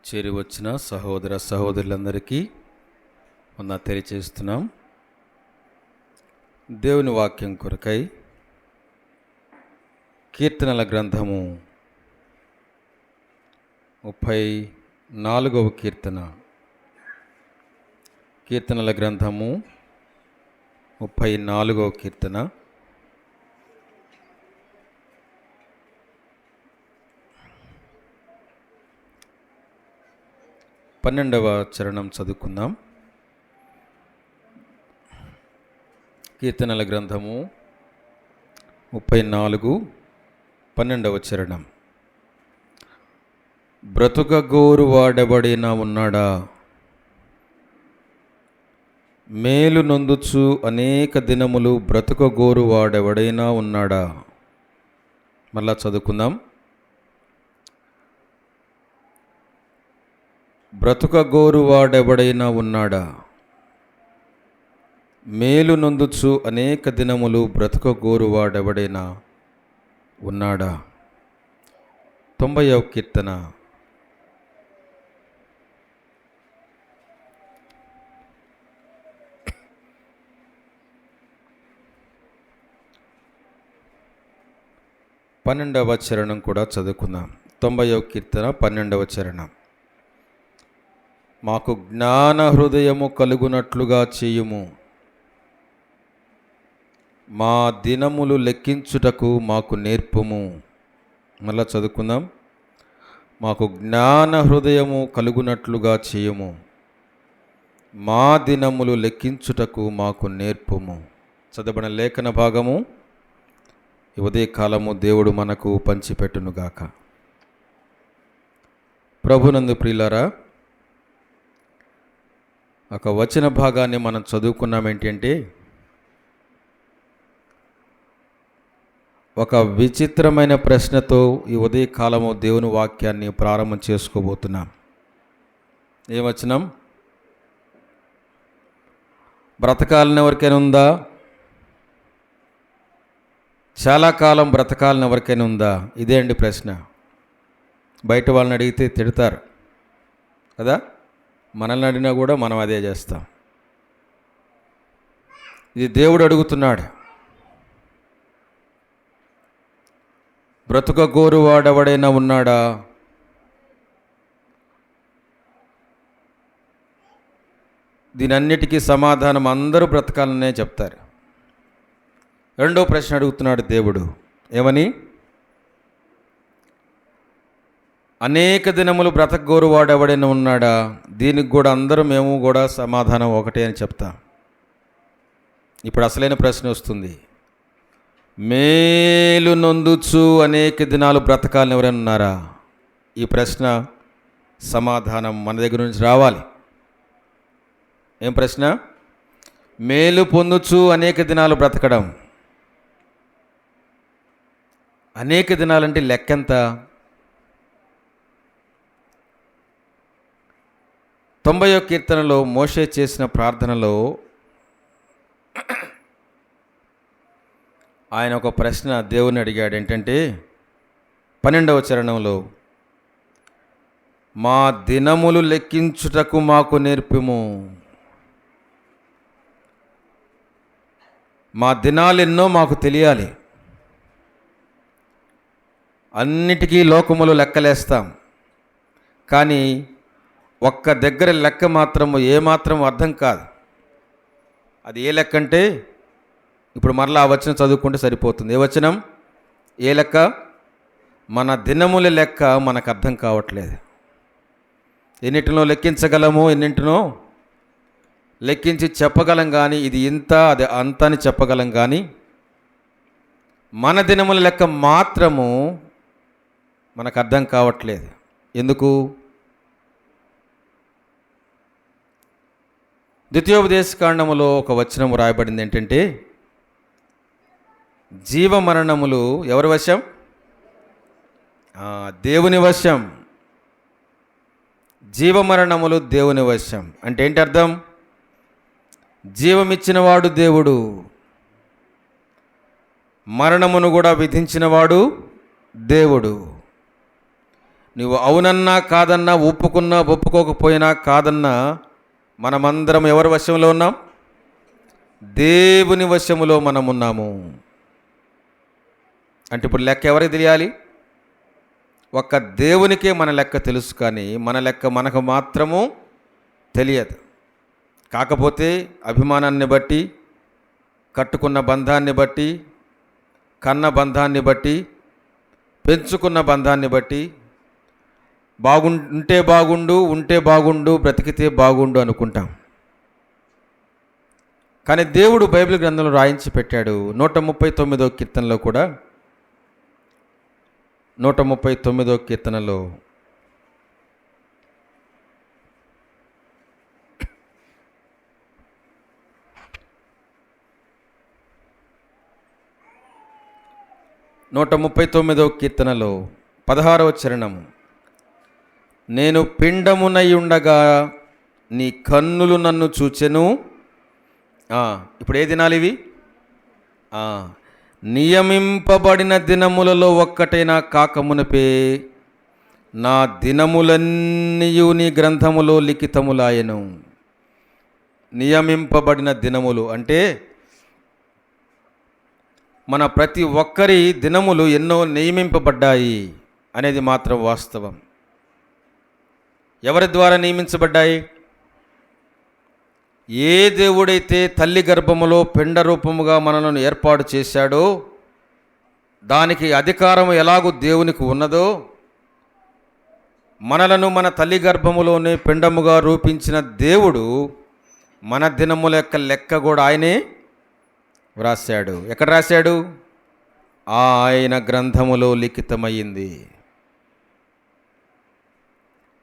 చేరి వచ్చిన సహోదర సహోదరులందరికీ తెలియచేస్తున్నాం. దేవుని వాక్యం కొరకై కీర్తనల గ్రంథము 34వ కీర్తన. కీర్తనల గ్రంథము 34వ కీర్తన. పన్నెండవ చరణం చదువుకుందాం. కీర్తనల గ్రంథము 34, 12వ చరణం. బ్రతుకగోరు వాడెవడైనా ఉన్నాడా? మేలు నొందుచు అనేక దినములు బ్రతుకగోరు వాడెవడైనా ఉన్నాడా? మళ్ళా చదువుకుందాం. బ్రతుకగోరు వాడెవడైనా ఉన్నాడా? మేలు నొందుచు అనేక దినములు బ్రతుకగోరు వాడెవడైనా ఉన్నాడా? 90వ కీర్తన. పన్నెండవ చరణం కూడా చదువుకుందాం. 90వ కీర్తన 12వ చరణం. మాకు జ్ఞాన హృదయము కలుగునట్లుగా చేయుము, మా దినములు లెక్కించుటకు మాకు నేర్పుము. మళ్ళా చదువుకుందాం. మాకు జ్ఞాన హృదయము కలుగునట్లుగా చేయుము, మా దినములు లెక్కించుటకు మాకు నేర్పుము. చదవబడిన లేఖన భాగము ఈ ఉదయకాలము దేవుడు మనకు పంచిపెట్టునుగాక. ప్రభునందు ప్రియులారా, ఒక వచన భాగాన్ని మనం చదువుకున్నాం. ఏంటంటే, ఒక విచిత్రమైన ప్రశ్నతో ఈ ఉదయకాలము దేవుని వాక్యాన్ని ప్రారంభం చేసుకోబోతున్నాం. ఏ వచనం? బ్రతకాలని ఎవరికైనా ఉందా? చాలా కాలం బ్రతకాలని ఎవరికైనా ఉందా? ఇదే అండి ప్రశ్న. బయట వాళ్ళని అడిగితే తిడతారు కదా, మనల్ని అడిగినా కూడా మనం అదే చేస్తాం. ఇది దేవుడు అడుగుతున్నాడు. బ్రతుకగోరు వాడెవడైనా ఉన్నాడా? దీనన్నిటికీ సమాధానం అందరూ బ్రతకాలనే చెప్తారు. రెండో ప్రశ్న అడుగుతున్నాడు దేవుడు. ఏమని? అనేక దినములు బ్రతకగోరు వాడెవడైనా ఉన్నాడా? దీనికి కూడా అందరూ మేము కూడా సమాధానం ఒకటే అని చెప్తాం. ఇప్పుడు అసలైన ప్రశ్న వస్తుంది. మేలు నొందుచు అనేక దినాలు బ్రతకాలని ఎవరైనా ఉన్నారా? ఈ ప్రశ్న సమాధానం మన దగ్గర నుంచి రావాలి. ఏం ప్రశ్న? మేలు పొందుచు అనేక దినాలు బ్రతకడం. అనేక దినాలంటే లెక్కెంత? 90వ కీర్తనలో మోషే చేసిన ప్రార్థనలో ఆయన ఒక ప్రశ్న దేవుని అడిగాడు. ఏంటంటే, 12వ చరణంలో, మా దినములు లెక్కించుటకు మాకు నేర్పుము. మా దినాలు ఎన్నో మాకు తెలియాలి. అన్నిటికీ లోకములు లెక్కలేస్తాం, కానీ ఒక్క దగ్గర లెక్క మాత్రము ఏమాత్రం అర్థం కాదు. అది ఏ లెక్క అంటే, ఇప్పుడు మరలా ఆ వచనం చదువుకుంటే సరిపోతుంది. ఏ వచనం? ఏ లెక్క? మన దినముల లెక్క మనకు అర్థం కావట్లేదు. ఎన్నింటినో లెక్కించగలము, ఎన్నింటినో లెక్కించి చెప్పగలం, కానీ ఇది ఇంత అది అంత అని చెప్పగలం, కానీ మన దినముల లెక్క మాత్రము మనకు అర్థం కావట్లేదు. ఎందుకు? ద్వితీయోపదేశకాండములో ఒక వచనం రాయబడింది. ఏంటంటే, జీవమరణములు ఎవరి వశం? దేవుని వశం. జీవమరణములు దేవుని వశం అంటే ఏంటి అర్థం? జీవమిచ్చినవాడు దేవుడు, మరణమును కూడా విధించినవాడు దేవుడు. నువ్వు అవునన్నా కాదన్నా, ఒప్పుకున్నా ఒప్పుకోకపోయినా కాదన్నా, మనమందరం ఎవరి వశంలో ఉన్నాం? దేవుని వశములో మనం ఉన్నాము. అంటే ఇప్పుడు లెక్క ఎవరికి తెలియాలి? ఒక్క దేవునికే మన లెక్క తెలుసు, కానీ మన లెక్క మనకు మాత్రము తెలియదు. కాకపోతే అభిమానాన్ని బట్టి, కట్టుకున్న బంధాన్ని బట్టి, కన్న బంధాన్ని బట్టి, పెంచుకున్న బంధాన్ని బట్టి ఉంటే బాగుండు, బ్రతికితే బాగుండు అనుకుంటాం. కానీ దేవుడు బైబిల్ గ్రంథంలో రాయించి పెట్టాడు. 139వ కీర్తనలో కూడా, 139వ కీర్తనలో నూట 39వ కీర్తనలో 16వ చరణము, నేను పిండమునై ఉండగా నీ కన్నులు నన్ను చూచెను. ఇప్పుడు ఏ దినాలు ఇవి? నియమింపబడిన దినములలో ఒక్కటైనా కాకమునపే నా దినములన్నీయు నీ గ్రంథములో లిఖితములాయెను. నియమింపబడిన దినములు అంటే మన ప్రతి ఒక్కరి దినములు ఎన్నో నియమింపబడ్డాయి అనేది మాత్రం వాస్తవం. ఎవరి ద్వారా నియమించబడ్డాయి? ఏ దేవుడైతే తల్లి గర్భములో పిండ రూపముగా మనలను ఏర్పాటు చేశాడో, దానికి అధికారం ఎలాగూ దేవునికి ఉన్నదో, మనలను మన తల్లి గర్భములోనే పిండముగా రూపించిన దేవుడు మన దినముల యొక్క లెక్క కూడా ఆయనే వ్రాశాడు. ఎక్కడ రాశాడు? ఆయన గ్రంథములో లిఖితమయ్యింది.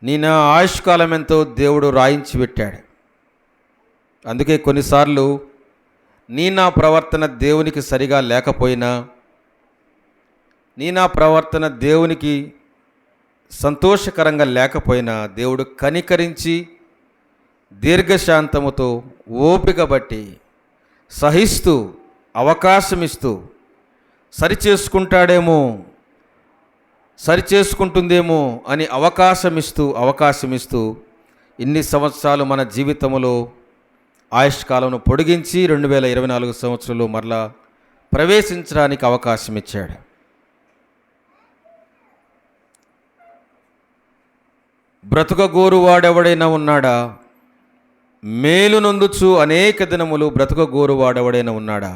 నీ నా ఆయుష్కాలం ఎంతో దేవుడు రాయించి పెట్టాడు. అందుకే కొన్నిసార్లు నీ నా ప్రవర్తన దేవునికి సరిగా లేకపోయినా, నీ నా ప్రవర్తన దేవునికి సంతోషకరంగా లేకపోయినా, దేవుడు కనికరించి దీర్ఘశాంతముతో ఓపిక బట్టి సహిస్తూ అవకాశమిస్తూ సరిచేసుకుంటుందేమో అని అవకాశమిస్తూ ఇన్ని సంవత్సరాలు మన జీవితంలో ఆయుష్కాలను పొడిగించి 2024 సంవత్సరంలో మరలా ప్రవేశించడానికి అవకాశం ఇచ్చాడు. బ్రతుకగోరువాడెవడైనా ఉన్నాడా? మేలు నొందుచు అనేక దినములు బ్రతుకగోరువాడెవడైనా ఉన్నాడా?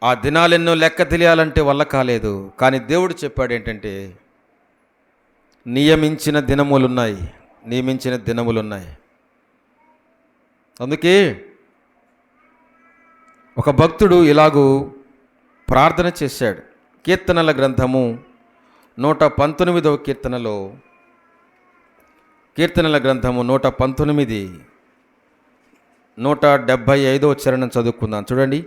ఆ దినాలెన్నో లెక్క తెలియాలంటే వల్ల కాలేదు. కానీ దేవుడు చెప్పాడు ఏంటంటే, నియమించిన దినములున్నాయి. అందుకే ఒక భక్తుడు ఇలాగూ ప్రార్థన చేశాడు. కీర్తనల గ్రంథము 119వ కీర్తనలో, కీర్తనల గ్రంథము 119 175వ చరణం చదువుకుందాం. చూడండి.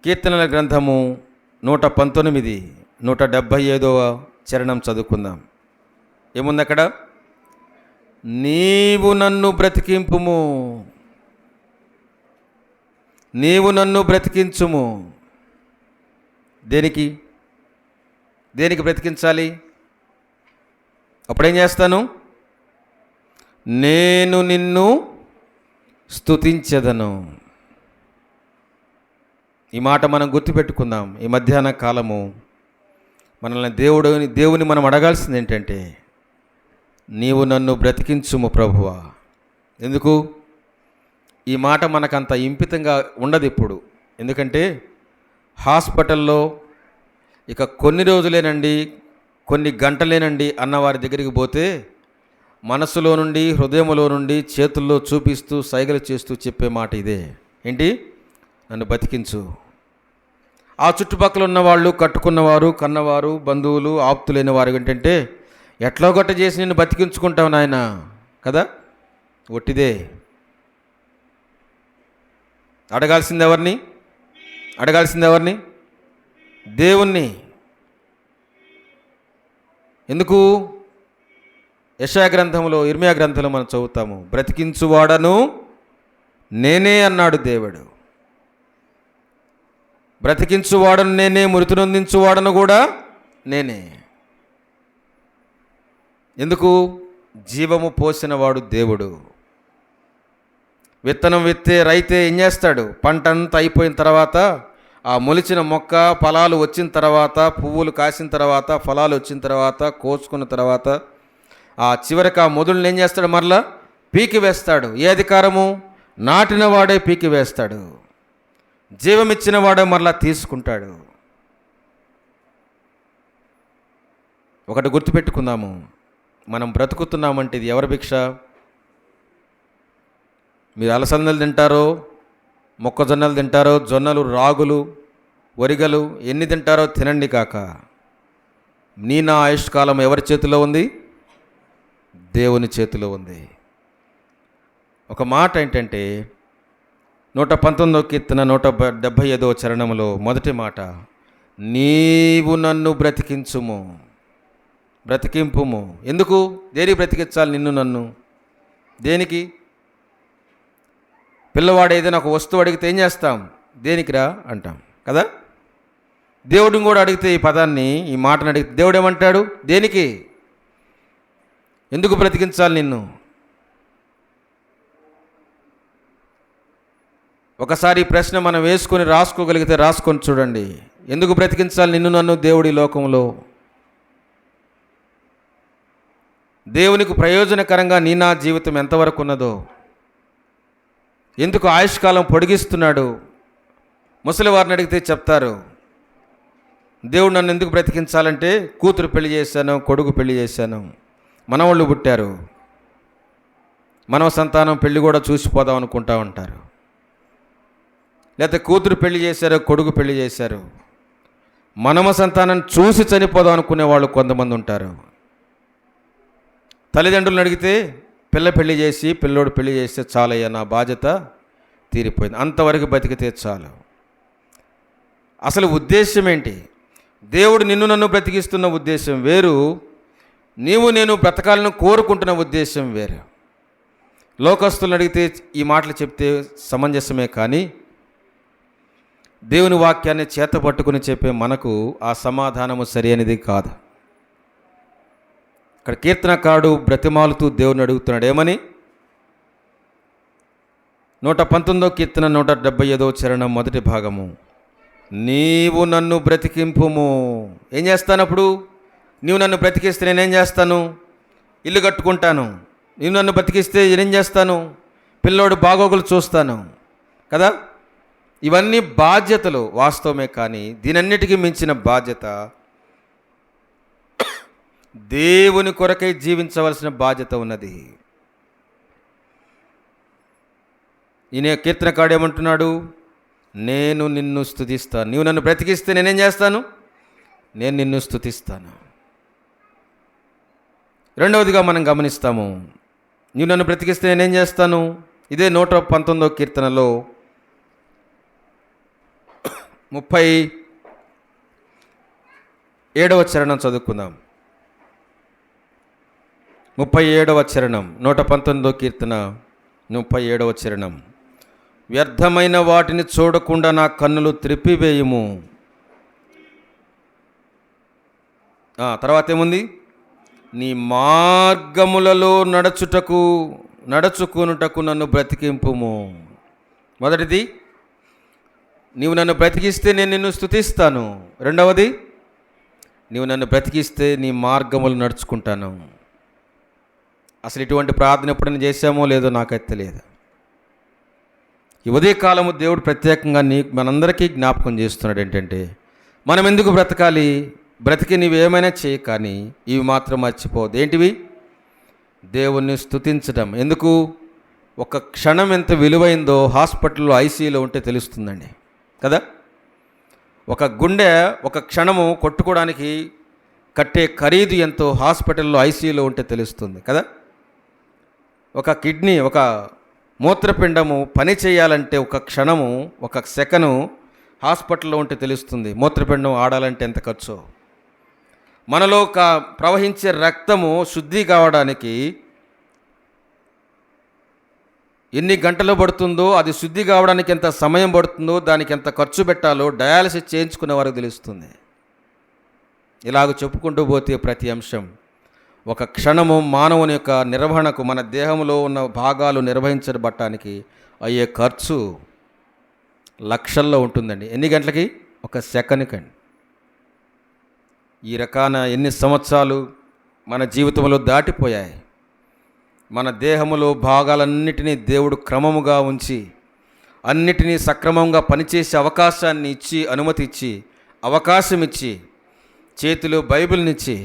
కీర్తనల గ్రంథము 119 175వ చరణం చదువుకుందాం. ఏముంది అక్కడ? నీవు నన్ను బ్రతికించుము. దేనికి బ్రతికించాలి? అప్పుడేం చేస్తాను? నేను నిన్ను స్తుతించెదను. ఈ మాట మనం గుర్తుపెట్టుకుందాం. ఈ మధ్యాహ్న కాలము మనల్ని దేవుని మనం అడగాల్సింది ఏంటంటే, నీవు నన్ను బ్రతికించుము ప్రభువా. ఎందుకు? ఈ మాట మనకంత ఇంపితంగా ఉండదు ఇప్పుడు. ఎందుకంటే హాస్పిటల్లో ఇక కొన్ని రోజులేనండి, కొన్ని గంటలేనండి అన్నవారి దగ్గరికి పోతే మనసులో నుండి, హృదయంలో నుండి, చేతుల్లో చూపిస్తూ, సైగలు చేస్తూ చెప్పే మాట ఇదే. ఏంటి? నన్ను బతికించు. ఆ చుట్టుపక్కల ఉన్నవాళ్ళు, కట్టుకున్నవారు, కన్నవారు, బంధువులు, ఆప్తులైన వారు ఏంటంటే, ఎట్లా గొట్ట చేసి నిన్ను బతికించుకుంటావు నాయన కదా. ఒట్టిదే. అడగాల్సింది ఎవరిని? దేవుణ్ణి. ఎందుకు? యెషయా గ్రంథంలో, ఇర్మీయా గ్రంథంలో మనం చదువుతాము, బ్రతికించువాడను నేనే అన్నాడు దేవుడు. బ్రతికించువాడను నేనే, మృతి నొందించువాడను కూడా నేనే. ఎందుకు? జీవము పోసినవాడు దేవుడు. విత్తనం విత్తే రైతే ఏం చేస్తాడు? పంట అంతా అయిపోయిన తర్వాత, ఆ మొలిచిన మొక్క ఫలాలు వచ్చిన తర్వాత, పువ్వులు కాసిన తర్వాత, ఫలాలు వచ్చిన తర్వాత, కోసుకున్న తర్వాత, ఆ చివరికి ఆ మొదలుని ఏం చేస్తాడు? మరలా పీకి వేస్తాడు. ఏ అధికారము? నాటిన వాడే పీకి వేస్తాడు. జీవమిచ్చిన వాడే మరలా తీసుకుంటాడు. ఒకటి గుర్తుపెట్టుకుందాము, మనం బ్రతుకుతున్నామంటే ఇది ఎవరి భిక్ష? మీరు అలసందలు తింటారో, మొక్కజొన్నలు తింటారో, జొన్నలు, రాగులు, వరిగలు ఎన్ని తింటారో తినండి కాక, నా ఆయుష్కాలం ఎవరి చేతిలో ఉంది? దేవుని చేతిలో ఉంది. ఒక మాట ఏంటంటే 119వ కీర్తన 175వ చరణంలో మొదటి మాట, నీవు నన్ను బ్రతికించుము, బ్రతికింపుము. ఎందుకు? దేనికి బ్రతికించాలి నిన్ను నన్ను? దేనికి? పిల్లవాడు ఏదైనా ఒక వస్తువు అడిగితే ఏం చేస్తాం? దేనికిరా అంటాం కదా. దేవుడిని కూడా అడిగితే ఈ పదాన్ని, ఈ మాటను అడిగితే దేవుడు ఏమంటాడు? దేనికి? ఎందుకు బ్రతికించాలి నిన్ను? ఒకసారి ఈ ప్రశ్న మనం వేసుకొని రాసుకోగలిగితే రాసుకొని చూడండి. ఎందుకు బ్రతికించాలి నిన్ను నన్ను దేవుడి లోకంలో? దేవునికి ప్రయోజనకరంగా నా జీవితం ఎంతవరకు ఉన్నదో, ఎందుకు ఆయుష్కాలం పొడిగిస్తున్నాడు? ముసలివారిని అడిగితే చెప్తారు, దేవుడు నన్ను ఎందుకు బ్రతికించాలంటే కూతురు పెళ్లి చేశాను, కొడుకు పెళ్లి చేశాను, మనవాళ్ళు పుట్టారు, మనవ సంతానం పెళ్లి కూడా చూసిపోదాం అనుకుంటా ఉంటారు. లేకపోతే కూతురు పెళ్లి చేశారు, కొడుకు పెళ్లి చేశారు, మనమ సంతానం చూసి చనిపోదాం అనుకునే వాళ్ళు కొంతమంది ఉంటారు. తల్లిదండ్రులను అడిగితే పిల్ల పెళ్లి చేసి, పిల్లోడు పెళ్లి చేస్తే చాలయ్యా, నా బాధ్యత తీరిపోయింది, అంతవరకు బతికితే చాలు. అసలు ఉద్దేశం ఏంటి? దేవుడు నిన్ను నన్ను బ్రతికిస్తున్న ఉద్దేశం వేరు, నీవు నేను బ్రతకాలను కోరుకుంటున్న ఉద్దేశం వేరు. లోకస్తులను అడిగితే ఈ మాటలు చెప్తే సమంజసమే, కానీ దేవుని వాక్యాన్ని చేత పట్టుకుని చెప్పే మనకు ఆ సమాధానము సరి అనేది కాదు. ఇక్కడ కీర్తనకారుడు బ్రతిమాలుతూ దేవుని అడుగుతున్నాడు, ఏమని? 119వ కీర్తన 175వ చరణం మొదటి భాగము, నీవు నన్ను బ్రతికింపుము. ఏం చేస్తానప్పుడు? నీవు నన్ను బ్రతికిస్తే నేనేం చేస్తాను? ఇల్లు కట్టుకుంటాను. నీవు నన్ను బ్రతికిస్తే నేనేం చేస్తాను? పిల్లోడు బాగోగులు చూస్తాను కదా. ఇవన్నీ బాధ్యతలు వాస్తవమే, కానీ దీనన్నిటికీ మించిన బాధ్యత దేవుని కొరకై జీవించవలసిన బాధ్యత ఉన్నది. ఈయన కీర్తనకారుడు ఏమంటున్నాడు? నేను నిన్ను స్తుతిస్తాను. నీవు నన్ను బ్రతికిస్తే నేనేం చేస్తాను? నేను నిన్ను స్తుతిస్తాను. రెండవదిగా మనం గమనిస్తాము, నీవు నన్ను బ్రతికిస్తే నేనేం చేస్తాను? ఇదే 119వ కీర్తనలో 37వ చరణం చదువుకుందాం. 37వ చరణం 119వ కీర్తన 37వ చరణం, వ్యర్థమైన వాటిని చూడకుండా నా కన్నులు త్రిప్పివేయుము. తర్వాత ఏముంది? నీ మార్గములలో నడుచుకొనుటకు నన్ను బ్రతికింపుము. మొదటిది, నీవు నన్ను బ్రతికిస్తే నేను నిన్ను స్తుతిస్తాను. రెండవది, నీవు నన్ను బ్రతికిస్తే నీ మార్గములు నడుచుకుంటాను. అసలు ఇటువంటి ప్రార్థన ఎప్పుడైనా చేశామో లేదో నాకైతే తెలియదు. ఈ ఉదయకాలము దేవుడు ప్రత్యేకంగా మనందరికీ జ్ఞాపకం చేస్తున్నాడు ఏంటంటే, మనం ఎందుకు బ్రతకాలి? బ్రతికి నీవేమైనా చేయి, కానీ ఇవి మాత్రం మర్చిపోవద్దు. ఏంటివి? దేవుణ్ణి స్తుతించడం. ఎందుకు? ఒక క్షణం ఎంత విలువైందో హాస్పిటల్లో ఐసీయూలో ఉంటే తెలుస్తుందండి కదా. ఒక గుండె ఒక క్షణము కొట్టుకోవడానికి కట్టే ఖరీదు ఎంతో హాస్పిటల్లో ఐసీయూలో ఉంటే తెలుస్తుంది కదా. ఒక కిడ్నీ, ఒక మూత్రపిండము పని చేయాలంటే ఒక క్షణము, ఒక సెకను హాస్పిటల్లో ఉంటే తెలుస్తుంది మూత్రపిండం ఆడాలంటే ఎంత ఖర్చు. మనలో ప్రవహించే రక్తము శుద్ధి కావడానికి ఎన్ని గంటలు పడుతుందో, అది శుద్ధి కావడానికి ఎంత సమయం పడుతుందో, దానికి ఎంత ఖర్చు పెట్టాలో డయాలసిస్ చేయించుకునే వారికి తెలుస్తుంది. ఇలాగ చెప్పుకుంటూ పోతే ప్రతి అంశం ఒక క్షణము మానవుని యొక్క నిర్వహణకు, మన దేహంలో ఉన్న భాగాలు నిర్వహించబడటానికి అయ్యే ఖర్చు లక్షల్లో ఉంటుందండి. ఎన్ని గంటలకి? ఒక సెకండ్కండి. ఈ రకాన ఎన్ని సంవత్సరాలు మన జీవితంలో దాటిపోయాయి. మన దేహములో భాగాలన్నిటినీ దేవుడు క్రమముగా ఉంచి, అన్నిటినీ సక్రమంగా పనిచేసే అవకాశాన్ని ఇచ్చి, అనుమతి ఇచ్చి, అవకాశం ఇచ్చి, చేతిలో బైబిల్నిచ్చి,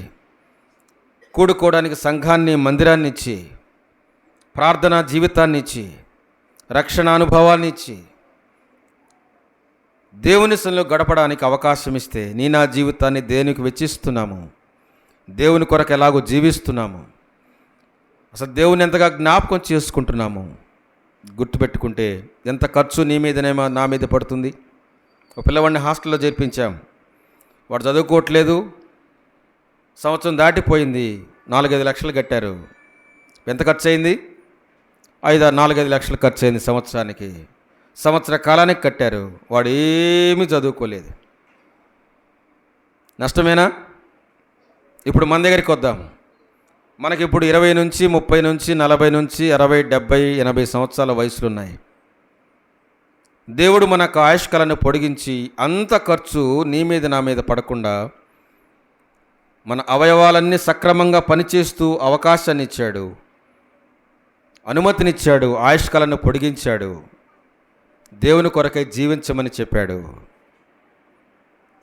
కూడుకోవడానికి సంఘాన్ని, మందిరాన్ని ఇచ్చి, ప్రార్థనా జీవితాన్ని ఇచ్చి, రక్షణ అనుభవాన్ని ఇచ్చి, దేవుని సన్నిధిలో గడపడానికి అవకాశం ఇస్తే, నా జీవితాన్ని దేవునికి వెచ్చిస్తున్నాము, దేవుని కొరకు ఎలాగో జీవిస్తున్నాము, అసలు దేవుని ఎంతగా జ్ఞాపకం చేసుకుంటున్నాము గుర్తుపెట్టుకుంటే ఎంత ఖర్చు నీ మీదనేమో నా మీద పడుతుంది. ఒక పిల్లవాడిని హాస్టల్లో చేర్పించాం. వాడు చదువుకోవట్లేదు. సంవత్సరం దాటిపోయింది. 4-5 లక్షలు కట్టారు. ఎంత ఖర్చు అయింది? 4-5 లక్షలు ఖర్చు అయింది సంవత్సరానికి. సంవత్సర కాలానికి కట్టారు. వాడు ఏమీ చదువుకోలేదు. నష్టమేనా? ఇప్పుడు మన దగ్గరికి వద్దాం. మనకిప్పుడు 20 నుంచి 30 నుంచి 40 నుంచి 60, 70, 80 సంవత్సరాల వయసులు ఉన్నాయి. దేవుడు మనకు ఆయుష్కాలను పొడిగించి అంత ఖర్చు నీ మీద నా మీద పడకుండా మన అవయవాలన్నీ సక్రమంగా పనిచేస్తూ అవకాశాన్ని ఇచ్చాడు, అనుమతినిచ్చాడు, ఆయుష్కాలను పొడిగించాడు, దేవుని కొరకై జీవించమని చెప్పాడు.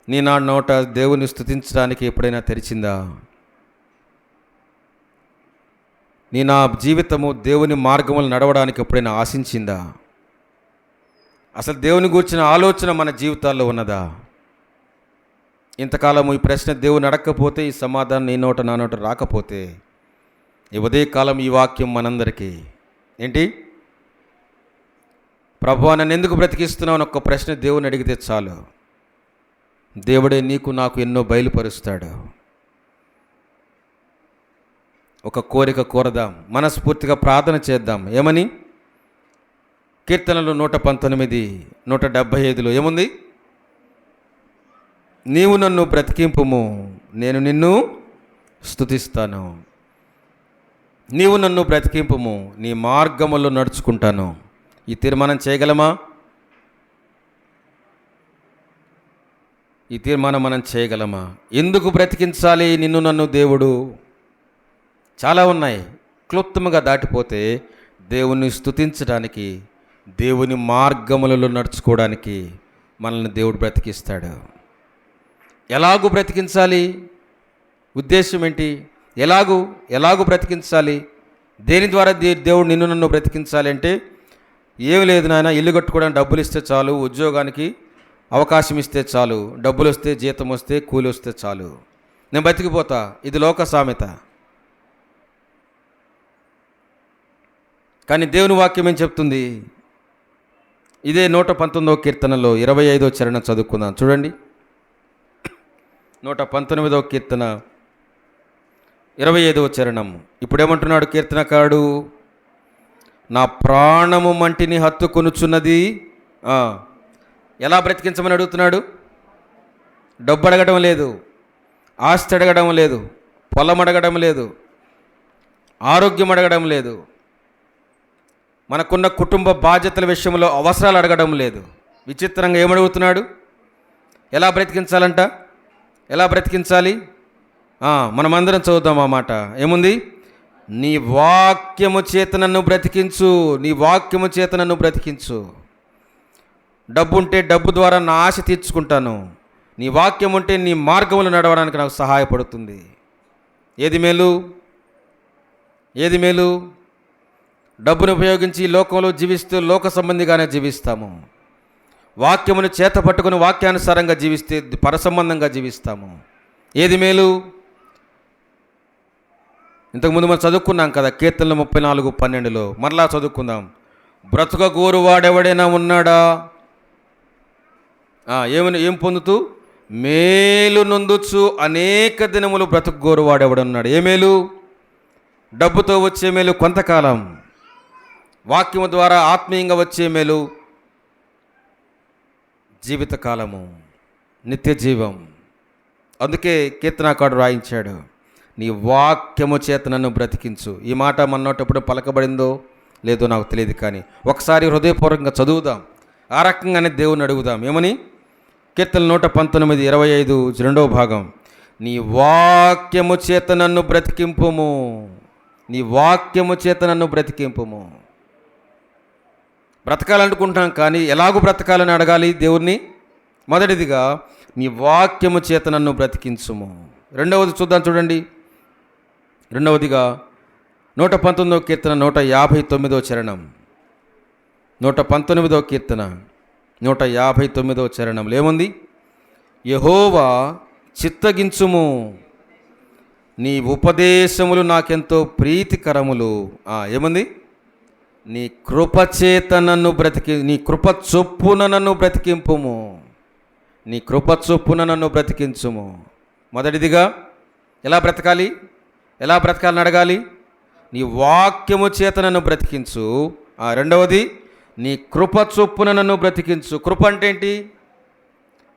నా నోట దేవుని స్తుతించడానికి ఎప్పుడైనా తెరిచిందా? నా జీవితము దేవుని మార్గములు నడవడానికి ఎప్పుడైనా ఆశించిందా? అసలు దేవుని గూర్చిన ఆలోచన మన జీవితాల్లో ఉన్నదా? ఇంతకాలము ఈ ప్రశ్న దేవుని అడగకపోతే, ఈ సమాధానం నీ నోట నా నోట రాకపోతే, ఈ ఉదయకాలం ఈ వాక్యం మనందరికీ ఏంటి? ప్రభువా నన్ను ఎందుకు బ్రతికిస్తున్నావు అని ఒక్క ప్రశ్న దేవుని అడిగితే చాలు. దేవుడే నీకు నాకు ఎన్నో బయలుపరుస్తాడు. ఒక కోరిక కోరదాం, మనస్ఫూర్తిగా ప్రార్థన చేద్దాం. ఏమని? కీర్తనలు 119, 175లో ఏముంది? నీవు నన్ను బ్రతికింపుము, నేను నిన్ను స్తుతిస్తాను. నీవు నన్ను బ్రతికింపుము, నీ మార్గములో నడుచుకుంటాను. ఈ తీర్మానం చేయగలమా? ఈ తీర్మానం మనం చేయగలమా? ఎందుకు బ్రతికించాలి నిన్ను నన్ను దేవుడు? చాలా ఉన్నాయి. క్లుప్తముగా దాటిపోతే దేవుని స్తుతించడానికి, దేవుని మార్గములలో నడుచుకోవడానికి మనల్ని దేవుడు బ్రతికిస్తాడు. ఎలాగూ బ్రతికించాలి? ఉద్దేశం ఏంటి? ఎలాగూ బ్రతికించాలి? దేని ద్వారా దేవుడు నిన్ను నన్ను బ్రతికించాలి అంటే, ఏమి లేదు నాయన, ఇల్లు కట్టుకోవడానికి డబ్బులు ఇస్తే చాలు, ఉద్యోగానికి అవకాశం ఇస్తే చాలు, డబ్బులు వస్తే, జీతం వస్తే, కూలి వస్తే చాలు, నేను బ్రతికిపోతా. ఇది లోక సామెత. కానీ దేవుని వాక్యం ఏం చెప్తుంది? ఇదే 119వ కీర్తనలో 25వ చరణం చదువుకుందాం. చూడండి, 119వ కీర్తన 25వ చరణం. ఇప్పుడేమంటున్నాడు కీర్తనకారుడు? నా ప్రాణము మంటిని హత్తుకొనుచున్నది. ఎలా బ్రతికించమని అడుగుతున్నాడు? డబ్బు అడగడం లేదు, ఆస్తి అడగడం లేదు, పొలం అడగడం లేదు, ఆరోగ్యం అడగడం లేదు, మనకున్న కుటుంబ బాధ్యతల విషయంలో అవసరాలు అడగడం లేదు. విచిత్రంగా ఏమడుగుతున్నాడు? ఎలా బ్రతికించాలంట? ఎలా బ్రతికించాలి? మనమందరం చదువుతాం ఆ మాట. ఏముంది? నీ వాక్యము చేత నన్ను బ్రతికించు, నీ వాక్యము చేత నన్ను బ్రతికించు. డబ్బు ఉంటే డబ్బు ద్వారా నా ఆశ తీర్చుకుంటాను. నీ వాక్యం ఉంటే నీ మార్గములు నడవడానికి నాకు సహాయపడుతుంది. ఏది మేలు? ఏది మేలు? డబ్బును ఉపయోగించి లోకంలో జీవిస్తూ లోక సంబంధిగానే జీవిస్తాము. వాక్యమును చేత పట్టుకుని వాక్యానుసారంగా జీవిస్తే పరసంబంధంగా జీవిస్తాము. ఏది మేలు? ఇంతకుముందు మనం చదువుకున్నాం కదా, కీర్తనలు 34:12లో. మరలా చదువుకుందాం. బ్రతుకగోరు వాడెవడైనా ఉన్నాడా? ఏం పొందుతూ? మేలు నొందుచు అనేక దినములు బ్రతుకుగోరు వాడెవడున్నాడు. ఏ మేలు? డబ్బుతో వచ్చే మేలు కొంతకాలం, వాక్యము ద్వారా ఆత్మీయంగా వచ్చే మేలు జీవితకాలము, నిత్య జీవం. అందుకే కీర్తనాకారుడు రాయించాడు, నీ వాక్యము చేత నన్ను బ్రతికించు. ఈ మాట మన్నోటప్పుడు పలకబడిందో లేదో నాకు తెలియదు, కానీ ఒకసారి హృదయపూర్వకంగా చదువుదాం, ఆ రకంగానే దేవుని అడుగుదాం. ఏమని? కీర్తన 119, 25 రెండవ భాగం. నీ వాక్యము చేత నన్ను బ్రతికింపుము, నీ వాక్యము చేత నన్ను బ్రతికింపుము. బ్రతకాలనుకుంటున్నాం, కానీ ఎలాగూ బ్రతకాలని అడగాలి దేవుణ్ణి. మొదటిదిగా నీ వాక్యము చేత నన్ను బ్రతికించుము. రెండవది చూద్దాం, చూడండి. రెండవదిగా 119వ కీర్తన 159వ చరణం. 119వ కీర్తన 159వ చరణంలో ఏముంది? యెహోవా చిత్తగించుము, నీ ఉపదేశములు నాకెంతో ప్రీతికరములు. ఏముంది? నీ కృపచేత నన్ను నీ కృప చొప్పున నన్ను బ్రతికింపుము, నీ కృప చొప్పున నన్ను బ్రతికించుము. మొదటిదిగా ఎలా బ్రతకాలని అడగాలి? నీ వాక్యము చేత నన్ను బ్రతికించు. రెండవది, నీ కృప చొప్పున నన్ను బ్రతికించు. కృప అంటే ఏంటి?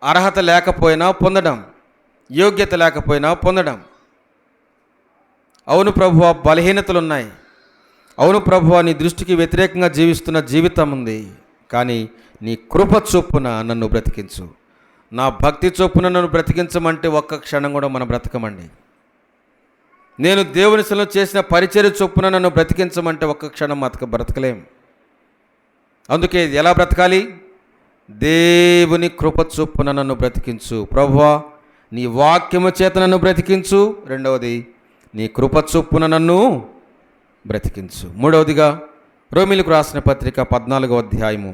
అర్హత లేకపోయినా పొందడం, యోగ్యత లేకపోయినా పొందడం. అవును ప్రభువా, బలహీనతలు ఉన్నాయి. అవును ప్రభువా, నీ దృష్టికి వ్యతిరేకంగా జీవిస్తున్న జీవితం ఉంది, కానీ నీ కృప చొప్పున నన్ను బ్రతికించు. నా భక్తి చొప్పున నన్ను బ్రతికించమంటే ఒక్క క్షణం కూడా మనం బ్రతకమండి. నేను దేవుని సన్నిధిలో చేసిన పరిచర్య చొప్పున నన్ను బ్రతికించమంటే ఒక్క క్షణం బ్రతకలేం. అందుకే ఎలా బ్రతకాలి? దేవుని కృప చొప్పున నన్ను బ్రతికించు. ప్రభువా, నీ వాక్యము చేత నన్ను బ్రతికించు. రెండవది, నీ కృప చొప్పున నన్ను బ్రతికించు. మూడవదిగా రోమీలకు రాసిన పత్రిక 14వ అధ్యాయము.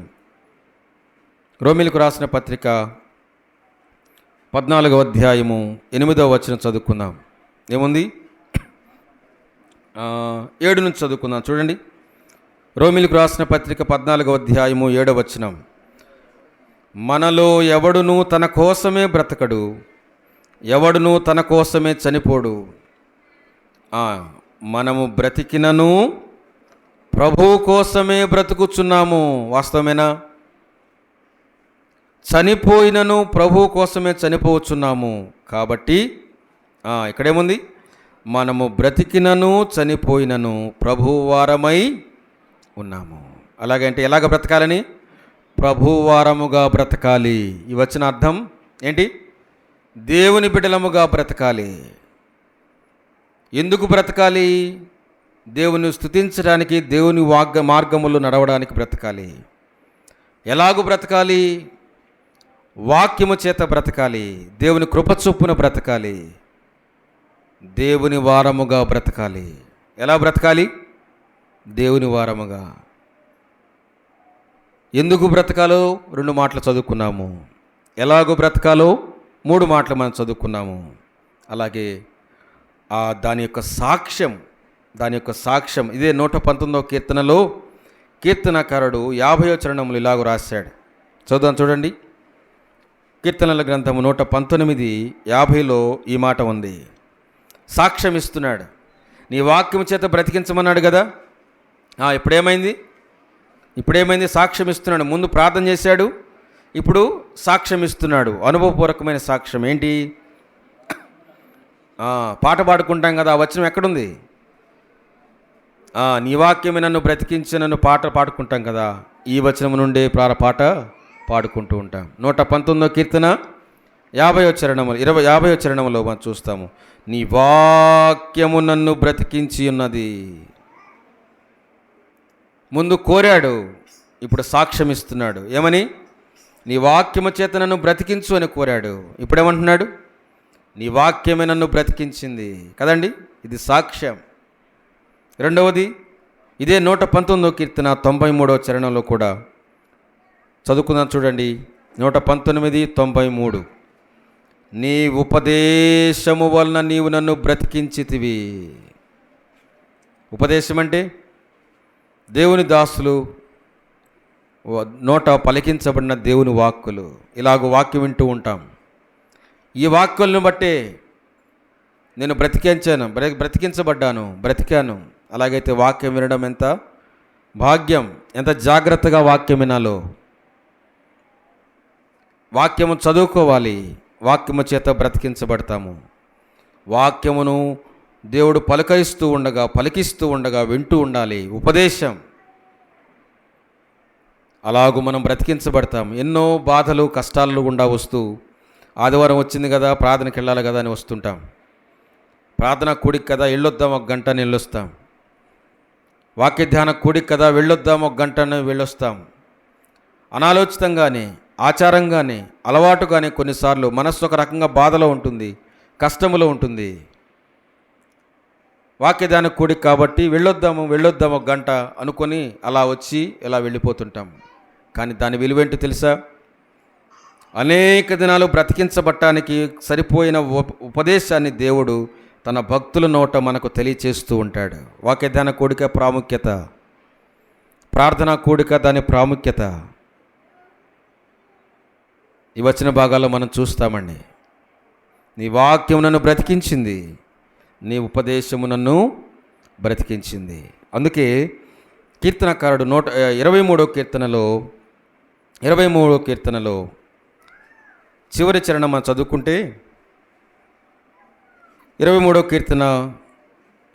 రోమీలకు రాసిన పత్రిక 14వ అధ్యాయము 8వ వచనం చదువుకుందాం. ఏముంది? 7 నుంచి చదువుకుందాం, చూడండి. రోమీలకు రాసిన పత్రిక 14వ అధ్యాయము 7వ వచనం. మనలో ఎవడునూ తన కోసమే బ్రతకడు, ఎవడునూ తన కోసమే చనిపోడు. మనము బ్రతికినను ప్రభువు కోసమే బ్రతుకుచున్నాము. వాస్తవమేనా? చనిపోయినను ప్రభువు కోసమే చనిపోవచ్చున్నాము. కాబట్టి ఇక్కడేముంది? మనము బ్రతికినను చనిపోయినను ప్రభువు వారమై ఉన్నాము. అలాగంటే ఎలాగ బ్రతకాలని? ప్రభువారముగా బ్రతకాలి. ఈ వచ్చిన అర్థం ఏంటి? దేవుని బిడ్డలముగా బ్రతకాలి. ఎందుకు బ్రతకాలి? దేవుని స్తుతించడానికి, దేవుని మార్గములు నడవడానికి బ్రతకాలి. ఎలాగూ బ్రతకాలి? వాక్యము చేత బ్రతకాలి, దేవుని కృప చొప్పున బ్రతకాలి, దేవుని వారముగా బ్రతకాలి. ఎలా బ్రతకాలి? దేవుని వారముగా. ఎందుకు బ్రతకాలో 2 మాటలు చదువుకున్నాము. ఎలాగో బ్రతకాలో 3 మాటలు మనం చదువుకున్నాము. అలాగే దాని యొక్క సాక్ష్యం ఇదే 119వ కీర్తనలో కీర్తనకారుడు 50వ చరణములు ఇలాగ రాశాడు. చదువుదాం, చూడండి. కీర్తనల గ్రంథము 119, 50లో ఈ మాట ఉంది. సాక్ష్యం ఇస్తున్నాడు. నీ వాక్యం చేత బ్రతికించమన్నాడు కదా. ఇప్పుడేమైంది? సాక్ష్యం ఇస్తున్నాడు. ముందు ప్రార్థన చేశాడు, ఇప్పుడు సాక్ష్యం ఇస్తున్నాడు. అనుభవపూర్వకమైన సాక్ష్యం ఏంటి? పాట పాడుకుంటాం కదా, ఆ వచనం ఎక్కడుంది? నీ వాక్యమే నన్ను బ్రతికించి నన్ను పాట పాడుకుంటాం కదా, ఈ వచనం నుండే పాట పాడుకుంటూ ఉంటాం. 119వ కీర్తన 50వ చరణములో మనం చూస్తాము. నీ వాక్యము నన్ను బ్రతికించి ఉన్నది. ముందు కోరాడు, ఇప్పుడు సాక్ష్యం ఇస్తున్నాడు. ఏమని? నీ వాక్యము చేత నన్ను బ్రతికించు అని కోరాడు. ఇప్పుడేమంటున్నాడు? నీ వాక్యమే నన్ను బ్రతికించింది కదండి. ఇది సాక్ష్యం. రెండవది, ఇదే 119వ కీర్తన 93వ చరణంలో కూడా చదువుకుందాం, చూడండి. 119:93. నీ ఉపదేశము వలన నీవు నన్ను బ్రతికించితివి. ఉపదేశం అంటే దేవుని దాసులు నోట పలికించబడిన దేవుని వాక్కులు. ఇలాగ వాక్యం వింటూ ఉంటాం. ఈ వాక్కులను బట్టే నేను బ్రతికించబడ్డాను, బ్రతికాను. అలాగైతే వాక్యం వినడం ఎంత భాగ్యం. ఎంత జాగ్రత్తగా వాక్యం వినాలో. వాక్యము చదువుకోవాలి, వాక్యము చేత బ్రతికించబడతాము. వాక్యమును దేవుడు పలికిస్తూ ఉండగా వింటూ ఉండాలి. ఉపదేశం. అలాగూ మనం బ్రతికించబడతాం. ఎన్నో బాధలు కష్టాలు గుండా వస్తూ ఆదివారం వచ్చింది కదా ప్రార్థనకి వెళ్ళాలి కదా అని వస్తుంటాం. ప్రార్థన కూడికి కదా వెళ్ళొద్దాం, ఒక గంట అని వెళ్ళొస్తాం. వాక్య ధ్యాన కూడికి కదా వెళ్ళొద్దాం, ఒక గంట అని వెళ్ళొస్తాం. అనాలోచితంగానే, ఆచారంగానే, అలవాటుగానే కొన్నిసార్లు మనస్సు ఒక రకంగా బాధలో ఉంటుంది, కష్టములో ఉంటుంది. వాక్య ధ్యాన కూడికి కాబట్టి వెళ్ళొద్దాము ఒక గంట అనుకొని అలా వచ్చి ఇలా వెళ్ళిపోతుంటాం. కానీ దాని విలువేంటో తెలుసా? అనేక దినాలు బ్రతికించబట్టానికి సరిపోయిన ఉపదేశాన్ని దేవుడు తన భక్తుల నోట మనకు తెలియచేస్తూ ఉంటాడు. వాక్య ధ్యాన కూడిక ప్రాముఖ్యత, ప్రార్థనా కూడిక దాని ప్రాముఖ్యత ఈ వచన భాగాల్లో మనం చూస్తామండి. నీ వాక్యం నన్ను బ్రతికించింది, నీ ఉపదేశము నన్ను బ్రతికించింది. అందుకే కీర్తనకారుడు 23వ కీర్తనలో చివరి చరణం మనం చదువుకుంటే 23వ కీర్తన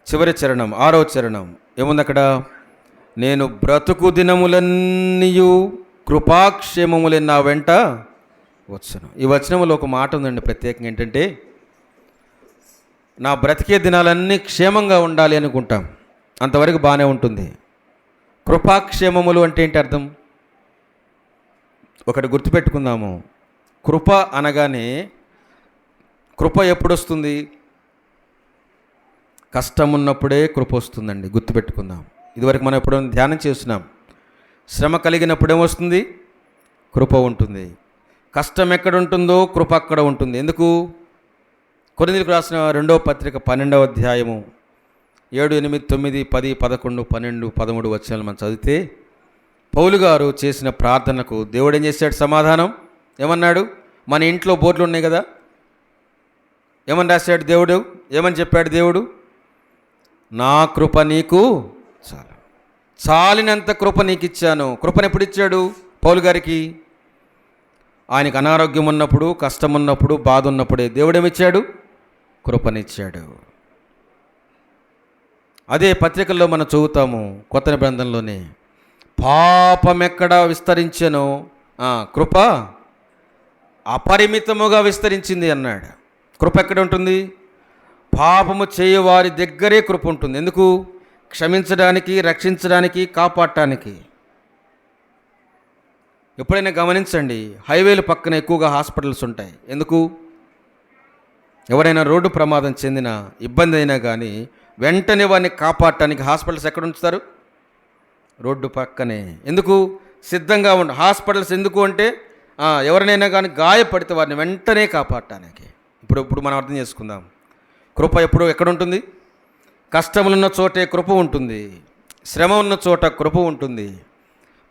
చివరి చరణం 6వ చరణం ఏముంది అక్కడ? నేను బ్రతుకు దినములన్నీయు కృపాక్షేమములే నా వెంట వచ్చును. ఈ వచనంలో ఒక మాట ఉందండి ప్రత్యేకంగా. ఏంటంటే, నా బ్రతికే దినాలన్నీ క్షేమంగా ఉండాలి అనుకుంటాం, అంతవరకు బాగానే ఉంటుంది. కృపాక్షేమములు అంటే ఏంటి అర్థం? ఒకటి గుర్తుపెట్టుకుందాము. కృప అనగానే, కృప ఎప్పుడు వస్తుంది? కష్టం ఉన్నప్పుడే కృప వస్తుందండి, గుర్తుపెట్టుకుందాం. ఇదివరకు మనం ఎప్పుడైనా ధ్యానం చేస్తున్నాం. శ్రమ కలిగినప్పుడు ఏమొస్తుంది? కృప ఉంటుంది. కష్టం ఎక్కడ ఉంటుందో కృప అక్కడ ఉంటుంది. ఎందుకు? కొరింథీయులకు రాసిన 2వ పత్రిక 12వ అధ్యాయము 7, 8, 9, 10, 11, 12, 13 వచనాలు మనం చదివితే, పౌలు గారు చేసిన ప్రార్థనకు దేవుడు ఏం చేశాడు? సమాధానం ఏమన్నాడు? మన ఇంట్లో బోర్డులు ఉన్నాయి కదా, ఏమని రాశాడు దేవుడు? ఏమని చెప్పాడు దేవుడు? నా కృప నీకు చాలు, చాలినంత కృప నీకు ఇచ్చాను. కృపను ఎప్పుడు ఇచ్చాడు పౌలు గారికి? ఆయనకు అనారోగ్యం ఉన్నప్పుడు, కష్టం ఉన్నప్పుడు, బాధ ఉన్నప్పుడే దేవుడు ఏమిచ్చాడు? కృపనిచ్చాడు. అదే పత్రికల్లో మనం చదువుతాము, కొత్త నిబంధనలోనే, పాపం ఎక్కడ విస్తరించెనో కృప అపరిమితముగా విస్తరించింది అన్నాడు. కృప ఎక్కడ ఉంటుంది? పాపము చేయవారి దగ్గరే కృప ఉంటుంది. ఎందుకు? క్షమించడానికి, రక్షించడానికి, కాపాడటానికి. ఎప్పుడైనా గమనించండి, హైవేల పక్కన ఎక్కువగా హాస్పిటల్స్ ఉంటాయి. ఎందుకు? ఎవరైనా రోడ్డు ప్రమాదం చెందిన ఇబ్బంది అయినా కానీ వెంటనే వారిని కాపాడటానికి హాస్పిటల్స్ ఎక్కడ ఉంచుతారు? రోడ్డు పక్కనే. ఎందుకు? సిద్ధంగా హాస్పిటల్స్ ఎందుకు అంటే, ఎవరినైనా కానీ గాయపడితే వారిని వెంటనే కాపాడటానికి. ఇప్పుడు మనం అర్థం చేసుకుందాం. కృప ఎప్పుడు ఎక్కడ ఉంటుంది? కష్టములున్న చోటే కృప ఉంటుంది, శ్రమ ఉన్న చోట కృప ఉంటుంది,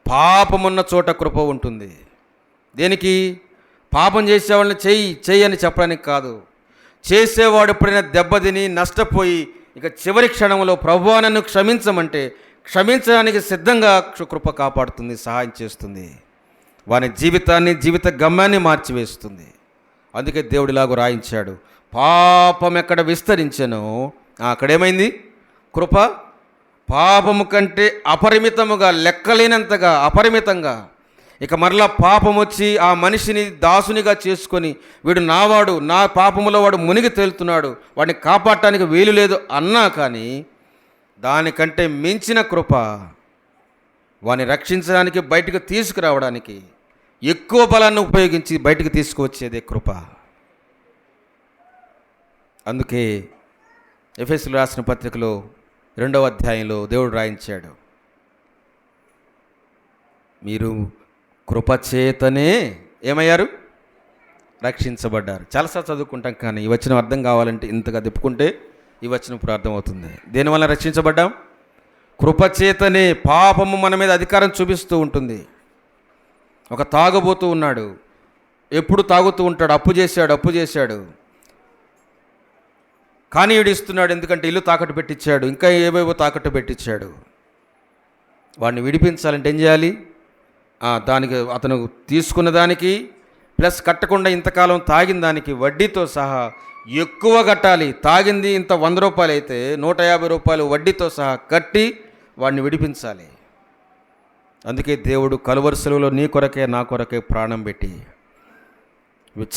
పాపమున్న చోట కృప ఉంటుంది. దేనికి? పాపం చేసేవాళ్ళని చెయ్యి అని చెప్పడానికి కాదు. చేసేవాడు ఎప్పుడైనా దెబ్బతిని నష్టపోయి ఇక చివరి క్షణంలో ప్రభువా నన్ను క్షమించమంటే క్షమించడానికి సిద్ధంగా కృప కాపాడుతుంది, సహాయం చేస్తుంది, వాని జీవితాన్ని, జీవిత గమ్యాన్ని మార్చివేస్తుంది. అందుకే దేవుడు ఇలాగ రాయించాడు, పాపం ఎక్కడ విస్తరించెనో అక్కడేమైంది? కృప పాపము కంటే అపరిమితముగా, లెక్కలేనంతగా అపరిమితంగా, ఇక మరలా పాపం వచ్చి ఆ మనిషిని దాసునిగా చేసుకొని, వీడు నావాడు, నా పాపములో వాడు మునిగి తేలుతున్నాడు, వాడిని కాపాడటానికి వీలు లేదు అన్నా కానీ దానికంటే మించిన కృప వాడిని రక్షించడానికి, బయటకు తీసుకురావడానికి ఎక్కువ బలాన్ని ఉపయోగించి బయటకు తీసుకువచ్చేదే కృప. అందుకే ఎఫెసీయులకు రాసిన పత్రికలో 2వ అధ్యాయంలో దేవుడు రాయించాడు, మీరు కృపచేతనే ఏమయ్యారు? రక్షించబడ్డారు. చాలాసార్లు చదువుకుంటాం, కానీ ఈ వచనం అర్థం కావాలంటే ఇంతగా తిప్పుకుంటే ఈ వచనం ఇప్పుడు అర్థమవుతుంది. దేనివల్ల రక్షించబడ్డాం? కృపచేతనే. పాపము మన మీద అధికారం చూపిస్తూ ఉంటుంది. ఒక తాగుబోతూ ఉన్నాడు, ఎప్పుడు తాగుతూ ఉంటాడు, అప్పు చేశాడు, కానీ వీడు ఇస్తున్నాడు, ఎందుకంటే ఇల్లు తాకట్టు పెట్టించాడు, ఇంకా ఏవేవో తాకట్టు పెట్టించాడు. వాడిని విడిపించాలంటే ఏం చేయాలి? దానికి అతను తీసుకున్న దానికి ప్లస్ కట్టకుండా ఇంతకాలం తాగిన దానికి వడ్డీతో సహా ఎక్కువ కట్టాలి. తాగింది ఇంత 100 రూపాయలు అయితే 150 రూపాయలు వడ్డీతో సహా కట్టి వాడిని విడిపించాలి. అందుకే దేవుడు కలువరి సిలువలో నీ కొరకే నా కొరకే ప్రాణం పెట్టి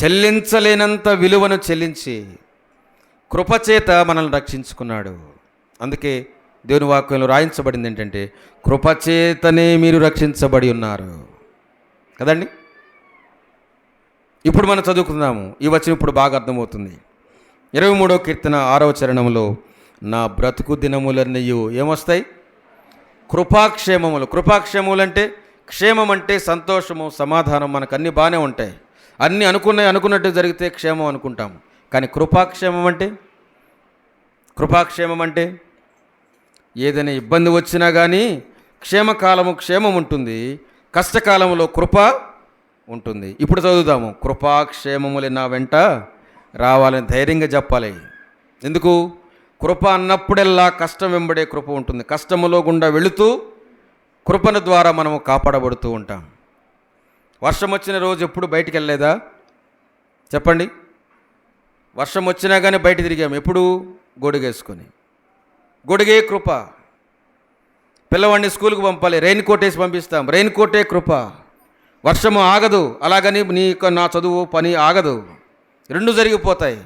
చెల్లించలేనంత విలువను చెల్లించి కృపచేత మనల్ని రక్షించుకున్నాడు. అందుకే దేవుని వాక్యంలో రాయించబడింది ఏంటంటే, కృపచేతనే మీరు రక్షించబడి ఉన్నారు కదండి. ఇప్పుడు మనం చదువుకుందాము. ఈ వచనం ఇప్పుడు బాగా అర్థమవుతుంది. 23వ కీర్తన 6వ చరణంలో, నా బ్రతుకు దినములన్నయు ఏమొస్తాయి? కృపాక్షేమములు. కృపాక్షేమములు అంటే, క్షేమం అంటే సంతోషము, సమాధానం. మనకు అన్నీ బాగానే ఉంటాయి. అన్నీ అనుకున్నట్టు జరిగితే క్షేమం అనుకుంటాం. కానీ కృపాక్షేమం అంటే ఏదైనా ఇబ్బంది వచ్చినా కానీ క్షేమకాలము క్షేమం ఉంటుంది, కష్టకాలంలో కృప ఉంటుంది. ఇప్పుడు చదువుదాము. కృపాక్షేమములు నా వెంట రావాలని ధైర్యంగా చెప్పాలి. ఎందుకు? కృప అన్నప్పుడెల్లా కష్టం వెంబడే కృప ఉంటుంది. కష్టములో గుండా వెళుతూ కృపణ ద్వారా మనము కాపాడబడుతూ ఉంటాం. వర్షం వచ్చిన రోజు ఎప్పుడు బయటికి వెళ్ళలేదా? చెప్పండి. వర్షం వచ్చినా కానీ బయట తిరిగాము. ఎప్పుడు? గొడుగేసుకొని. గొడుగే కృప. పిల్లవాడిని స్కూల్కి పంపాలి, రెయిన్ కోట్ వేసి పంపిస్తాం. రెయిన్ కోటే కృప. వర్షము ఆగదు, అలాగని నా చదువు పని ఆగదు. రెండు జరిగిపోతాయి.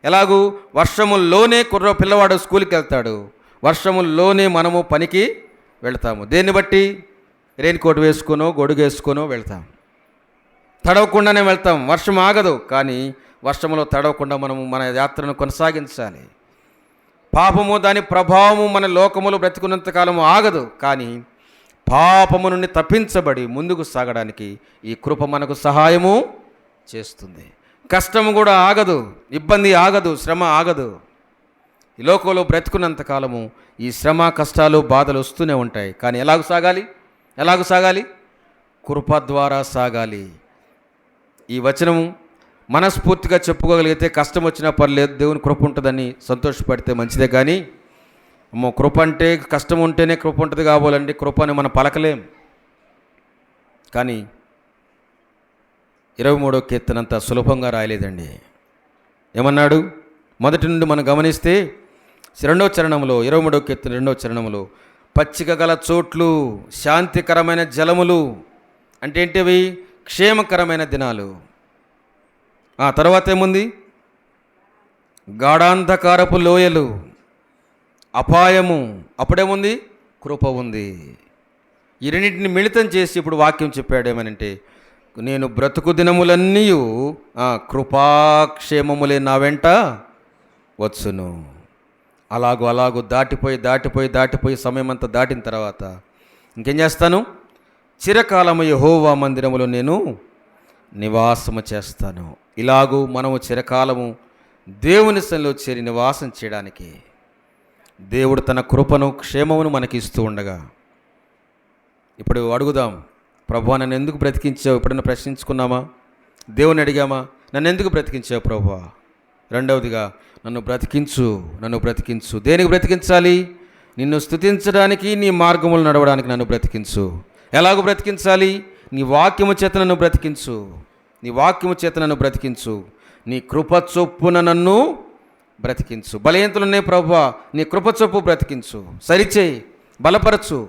ఎలాగూ? వర్షముల్లోనే పిల్లవాడు స్కూల్కి వెళ్తాడు, వర్షముల్లోనే మనము పనికి వెళ్తాము. దేన్ని బట్టి? రెయిన్ కోట్ వేసుకొనో గొడుగు వేసుకొనో వెళ్తాం. తడవకుండానే వెళ్తాం. వర్షం ఆగదు, కానీ వర్షంలో తడవకుండా మనము మన యాత్రను కొనసాగించాలి. పాపము దాని ప్రభావము మన లోకములో బ్రతుకున్నంతకాలము ఆగదు, కానీ పాపము నుండి తప్పించబడి ముందుకు సాగడానికి ఈ కృప మనకు సహాయము చేస్తుంది. కష్టము కూడా ఆగదు, ఇబ్బంది ఆగదు, శ్రమ ఆగదు. ఈ లోకంలో బ్రతుకున్నంతకాలము ఈ శ్రమ, కష్టాలు, బాధలు వస్తూనే ఉంటాయి. కానీ ఎలాగూ సాగాలి? కృప ద్వారా సాగాలి. ఈ వచనము మనస్ఫూర్తిగా చెప్పుకోగలిగితే కష్టం వచ్చినా పర్లేదు, దేవుని కృప ఉంటుందని సంతోషపడితే మంచిదే. కానీ కృప అంటే కష్టం ఉంటేనే కృప ఉంటుంది కాబోలండి, కృప అని మనం పలకలేం. కానీ 23వ కీర్తన అంత సులభంగా రాయలేదండి. ఏమన్నాడు? మొదటి నుండి మనం గమనిస్తే 2వ చరణంలో, 23వ కీర్తన 2వ చరణంలో, పచ్చిక గల చోట్లు, శాంతికరమైన జలములు అంటే ఏంటివి? క్షేమకరమైన దినాలు. తర్వాత ఏముంది? గాఢాంధకారపు లోయలు, అపాయము. అప్పుడేముంది? కృప ఉంది. ఈ రెండింటిని మిళితం చేసి ఇప్పుడు వాక్యం చెప్పాడు. ఏమనంటే, నేను బ్రతుకు దినములన్నీ కృపాక్షేమములే నా వెంట వచ్చును. అలాగూ దాటిపోయి సమయం అంతా దాటిన తర్వాత ఇంకేం చేస్తాను? చిరకాలము యెహోవా మందిరములో నేను నివాసము చేస్తాను. ఇలాగూ మనము చిరకాలము దేవుని సన్నిధిలో చేరి నివాసం చేయడానికి దేవుడు తన కృపను, క్షేమమును మనకి ఇస్తూ ఉండగా, ఇప్పుడు అడుగుదాం, ప్రభువా నన్ను ఎందుకు బ్రతికించావు? ఎప్పుడైనా ప్రశ్నించుకున్నామా? దేవుని అడిగామా, నన్ను ఎందుకు బ్రతికించావు ప్రభువా? రెండవదిగా, నన్ను బ్రతికించు. దేనికి బ్రతికించాలి? నిన్ను స్తుతించడానికి, నీ మార్గములు నడవడానికి నన్ను బ్రతికించు. ఎలాగో బ్రతికించాలి? నీ వాక్యము చేత నన్ను బ్రతికించు. నీ కృప చొప్పున నన్ను బ్రతికించు. బలహీనతలున్నాయి ప్రభువా, నీ కృప చొప్పు బ్రతికించు. సరిచేయి, బలపరచు.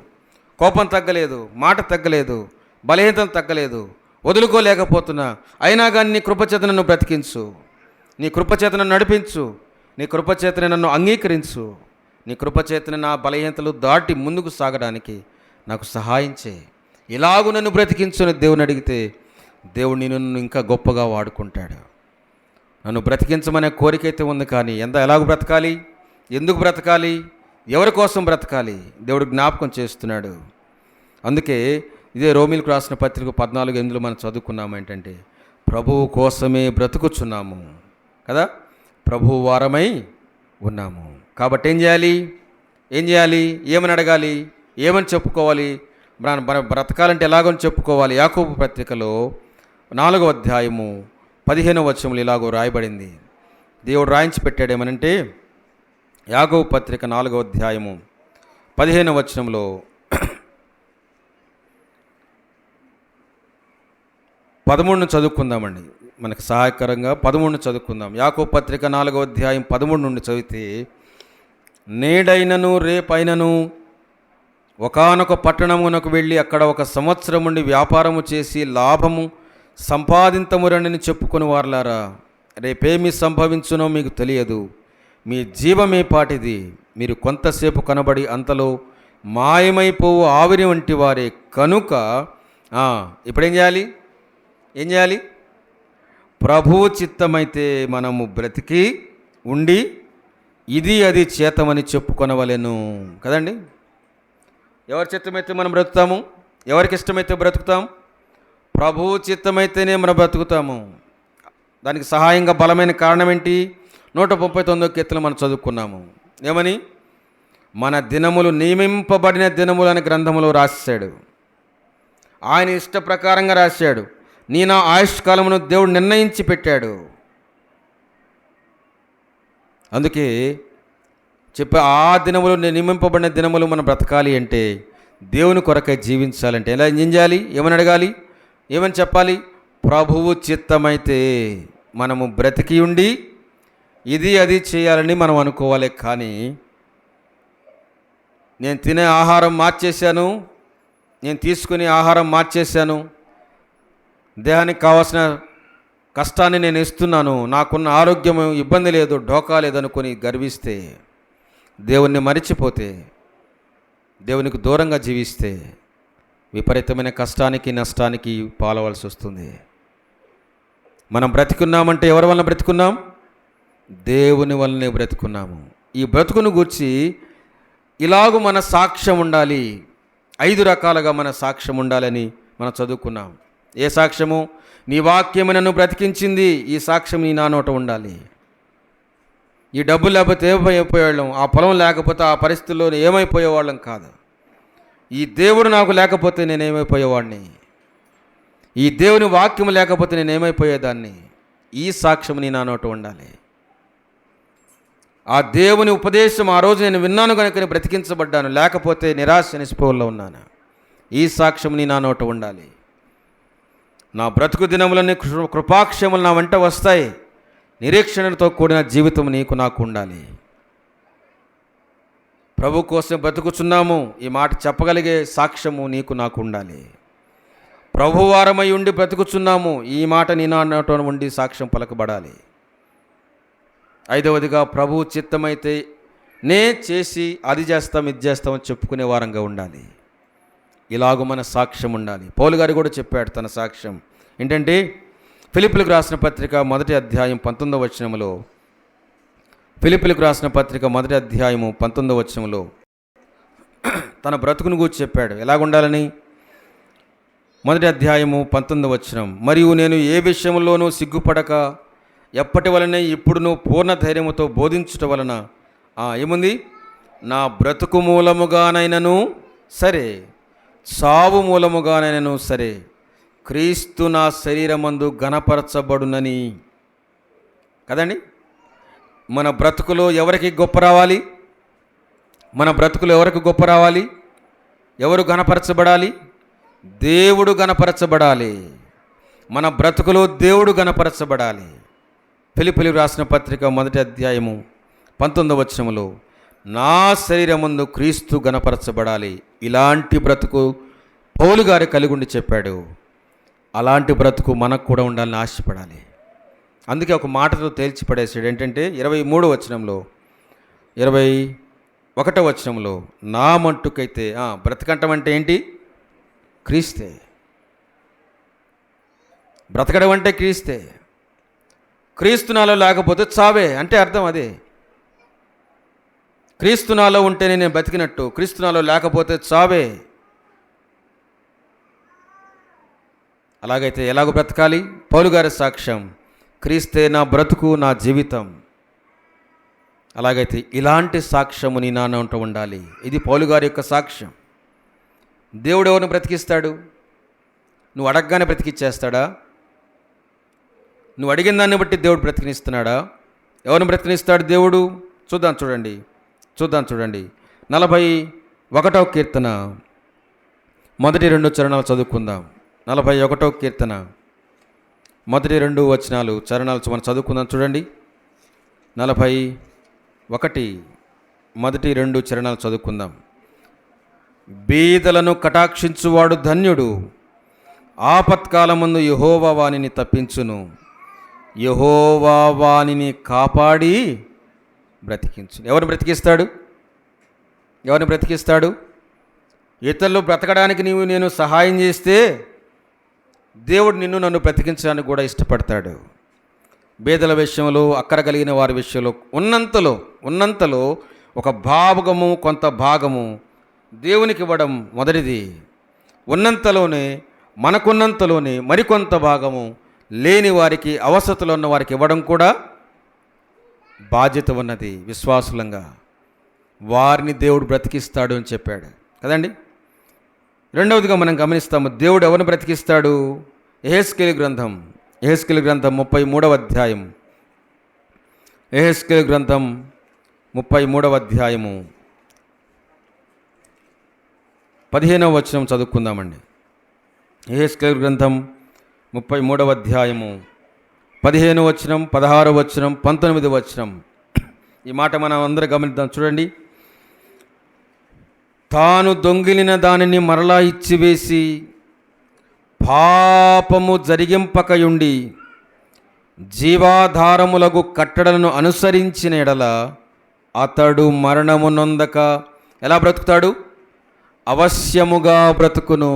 కోపం తగ్గలేదు, మాట తగ్గలేదు, బలహీనత తగ్గలేదు, వదులుకోలేకపోతున్నా, అయినా కానీ నీ కృపచేత నన్ను బ్రతికించు. నీ కృపచేత నన్ను నడిపించు. నీ కృపచేతనే నన్ను అంగీకరించు. నీ కృపచేతనే నా బలహీనతలు దాటి ముందుకు సాగడానికి నాకు సహాయం చేయి. ఇలాగూ నన్ను బ్రతికించుని దేవుని అడిగితే దేవుడు నిన్ను ఇంకా గొప్పగా వాడుకుంటాడు. నన్ను బ్రతికించమనే కోరిక అయితే ఉంది, కానీ ఎలాగ బ్రతకాలి? ఎందుకు బ్రతకాలి? ఎవరి కోసం బ్రతకాలి? దేవుడు జ్ఞాపకం చేస్తున్నాడు. అందుకే ఇదే రోమీలకు రాసిన పత్రిక 14:8 మనం చదువుకున్నాము. ఏంటంటే, ప్రభువు కోసమే బ్రతుకుచున్నాము కదా, ప్రభువు వారమై ఉన్నాము. కాబట్టి ఏం చేయాలి? ఏమని అడగాలి? ఏమని చెప్పుకోవాలి? బ్రతకాలంటే ఎలాగని చెప్పుకోవాలి? యాకోబు పత్రికలో 4వ అధ్యాయము 15వ వచనంలో ఇలాగో రాయబడింది. దేవుడు రాయించి పెట్టాడు. ఏమనంటే, యాకోబు పత్రిక 4వ అధ్యాయము 15వ వచనంలో 13 చదువుకుందామండి. మనకు సహాయకరంగా 13 చదువుకుందాం. యాకోబు పత్రిక 4వ అధ్యాయం 13 నుండి చదివితే, నేడైనను రేపైనను ఒకానొక పట్టణమునకు వెళ్ళి అక్కడ 1 సంవత్సరం ఉండి వ్యాపారము చేసి లాభము సంపాదింతమురని చెప్పుకొని వారలారా, రేపేమి సంభవించునో మీకు తెలియదు. మీ జీవమే పాటిది. మీరు కొంతసేపు కనబడి అంతలో మాయమైపోవు ఆవిరి వంటి వారే కనుక ఇప్పుడేం చేయాలి? ఏం చేయాలి? ప్రభువు చిత్తమైతే మనము బ్రతికి ఉండి ఇది అది చేతమని చెప్పుకొనవలెను కదండి. ఎవరి చిత్తమైతే మనం బ్రతుకుతాము? ఎవరికి ఇష్టమైతే బ్రతుకుతాం? ప్రభువు చిత్తమైతేనే మనం బ్రతుకుతాము. దానికి సహాయంగా బలమైన కారణం ఏంటి? 139వ కీర్తన మనం చదువుకున్నాము. ఏమని? మన దినములు నియమింపబడిన దినములు అనే గ్రంథములో రాశాడు. ఆయన ఇష్ట ప్రకారంగా రాశాడు. నీ నా ఆయుష్కాలమును దేవుడు నిర్ణయించి పెట్టాడు. అందుకే చెప్పే ఆ దినములు నియమింపబడిన దినములు మనం బ్రతకాలి అంటే, దేవుని కొరకై జీవించాలంటే ఎలా ఏం చేయాలి? ఏమని అడగాలి? ఏమని చెప్పాలి? ప్రభువు చిత్తమైతే మనము బ్రతికి ఉండి ఇది అది చేయాలని మనం అనుకోవాలి. కానీ నేను తినే ఆహారం మార్చేశాను, నేను తీసుకునే ఆహారం మార్చేశాను, దేహానికి కావాల్సిన కష్టాన్ని నేను ఇస్తున్నాను, నాకున్న ఆరోగ్యం ఇబ్బంది లేదు, ఢోకా లేదనుకొని గర్విస్తే, దేవుణ్ణి మరిచిపోతే, దేవునికి దూరంగా జీవిస్తే విపరీతమైన కష్టానికి నష్టానికి పాలవలసి వస్తుంది. మనం బ్రతికున్నామంటే ఎవరి వలన బ్రతికున్నాం? దేవుని వల్లనే బ్రతుకున్నాము. ఈ బ్రతుకును గూర్చి ఇలాగూ మన సాక్ష్యం ఉండాలి. 5 రకాలుగా మన సాక్ష్యం ఉండాలని మనం చదువుకున్నాం. ఏ సాక్ష్యము? నీ వాక్యము నన్ను బ్రతికించింది. ఈ సాక్ష్యం నీ నా నోట ఉండాలి. ఈ డబ్బు లేకపోతే ఏమైపోయేవాళ్ళం, ఆ పొలం లేకపోతే ఆ పరిస్థితుల్లో ఏమైపోయేవాళ్ళం కాదు. ఈ దేవుడు నాకు లేకపోతే నేనేమైపోయేవాడిని, ఈ దేవుని వాక్యం లేకపోతే నేనేమైపోయేదాన్ని. ఈ సాక్ష్యం నీ నా నోట ఉండాలి. ఆ దేవుని ఉపదేశం ఆ రోజు నేను విన్నాను కనుక నేను బ్రతికించబడ్డాను, లేకపోతే నిరాశ నిస్పృహల్లో ఉన్నాను. ఈ సాక్ష్యం నీ నా నోట ఉండాలి. నా బ్రతుకు దినములన్నీ కృపాక్షములు నా వెంట వస్తాయి. నిరీక్షణతో కూడిన జీవితం నీకు నాకు ఉండాలి. ప్రభు కోసం బ్రతుకుచున్నాము, ఈ మాట చెప్పగలిగే సాక్ష్యము నీకు నాకు ఉండాలి. ప్రభువారమై ఉండి బ్రతుకుచున్నాము, ఈ మాట నీ నా నోట ఉండి సాక్ష్యం పలకబడాలి. 5వదిగా ప్రభు చిత్తమైతే నే చేసి అది చేస్తాం ఇది చేస్తామని చెప్పుకునే వారంగా ఉండాలి. ఇలాగ మన సాక్ష్యం ఉండాలి. పౌలు గారు కూడా చెప్పాడు తన సాక్ష్యం ఏంటంటే, ఫిలిప్పీలకు రాసిన పత్రిక 1వ అధ్యాయం 19వ వచనములో, ఫిలిప్పీలకు రాసిన పత్రిక 1వ అధ్యాయము 19వ వచనములో తన బ్రతుకును గూర్చి చెప్పాడు. ఎలాగుండాలని? 1వ అధ్యాయము 19వ వచనం, మరియు నేను ఏ విషయంలోనూ సిగ్గుపడక ఎప్పటి వలనే ఇప్పుడును పూర్ణ ధైర్యముతో బోధించుట వలన ఏముంది? నా బ్రతుకు మూలముగానైనను సరే, సావు మూలముగానైనను సరే, క్రీస్తు నా శరీరమందు ఘనపరచబడునని. కదండి, మన బ్రతుకులో ఎవరికి గొప్ప రావాలి? మన బ్రతుకులో ఎవరికి గొప్ప రావాలి? ఎవరు ఘనపరచబడాలి? దేవుడు ఘనపరచబడాలి. మన బ్రతుకులో దేవుడు ఘనపరచబడాలి. ఫిలిప్పీలకు రాసిన పత్రిక 1వ అధ్యాయము 19వ వచనములో, నా శరీరమందు క్రీస్తు ఘనపరచబడాలి. ఇలాంటి బ్రతుకు పౌలు గారు కలిగి ఉండి చెప్పాడు. అలాంటి బ్రతుకు మనకు కూడా ఉండాలని ఆశపడాలి. అందుకే ఒక మాటతో తేల్చిపడేసాడు. ఏంటంటే 23వ వచనంలో, 21వ వచనంలో, నా మట్టుకైతే బ్రతకంటం అంటే ఏంటి? క్రీస్తే. బ్రతకడం అంటే క్రీస్తే. క్రీస్తు నాలో లేకపోతే చావే అంటే అర్థం అదే. క్రీస్తు నాలో ఉంటేనే నేను బతికినట్టు, క్రీస్తు నాలో లేకపోతే చావే. అలాగైతే ఎలాగో బ్రతకాలి? పౌలు గారి సాక్ష్యం, క్రీస్తే నా బ్రతుకు, నా జీవితం. అలాగైతే ఇలాంటి సాక్ష్యము నీ నాన్న ఉండాలి. ఇది పౌలు గారి యొక్క సాక్ష్యం. దేవుడు ఎవరిని బ్రతికిస్తాడు? నువ్వు అడగగానే బ్రతికిచ్చేస్తాడా? నువ్వు అడిగిన దాన్ని బట్టి దేవుడు బ్రతికినిస్తున్నాడా? ఎవరిని బ్రతికినిస్తాడు దేవుడు? చూద్దాం చూడండి 41వ కీర్తన 1-2 చరణాలు చదువుకుందాం. 41వ కీర్తన మొదటి 2 వచనాలు చరణాలు మనం చదువుకుందాం. చూడండి, 41 మొదటి 2 చరణాలు చదువుకుందాం. బీదలను కటాక్షించువాడు ధన్యుడు, ఆపత్కాలమందు యెహోవా వానిని తప్పించును. యెహోవా వానిని కాపాడి బ్రతికించును. ఎవరిని బ్రతికిస్తాడు? ఎవరిని బ్రతికిస్తాడు? ఇతరులు బ్రతకడానికి నేను సహాయం చేస్తే దేవుడు నిన్ను నన్ను బ్రతికించడానికి కూడా ఇష్టపడతాడు. బీదల విషయంలో, అక్కర కలిగిన వారి విషయంలో ఉన్నంతలో ఒక భాగము, కొంత భాగము దేవునికి ఇవ్వడం మొదటిది. ఉన్నంతలోనే, మనకున్నంతలోనే మరికొంత భాగము లేని వారికి, అవసరతలో ఉన్న వారికి ఇవ్వడం కూడా బాధ్యత ఉన్నది. విశ్వాసులంగా వారిని దేవుడు బ్రతికిస్తాడు అని చెప్పాడు కదండి. రెండవదిగా మనం గమనిస్తాము, దేవుడు ఎవరిని బ్రతికిస్తాడు? యెహెజ్కేలు గ్రంథం 33వ అధ్యాయం. యెహెజ్కేలు గ్రంథం 33వ అధ్యాయము 15వ వచనం చదువుకుందామండి. యెహెజ్కేలు గ్రంథం 33వ అధ్యాయము 15వ వచనం, 16వ వచనం, 19వ వచనం. ఈ మాట మనం అందరం గమనిద్దాం. చూడండి, తాను దొంగిలిన దానిని మరలా ఇచ్చివేసి పాపము జరిగింపకయుండి జీవాధారములకు కట్టడలను అనుసరించిన ఎడల అతడు మరణము నొందక ఎలా బ్రతుకుతాడు? అవశ్యముగా బ్రతుకును.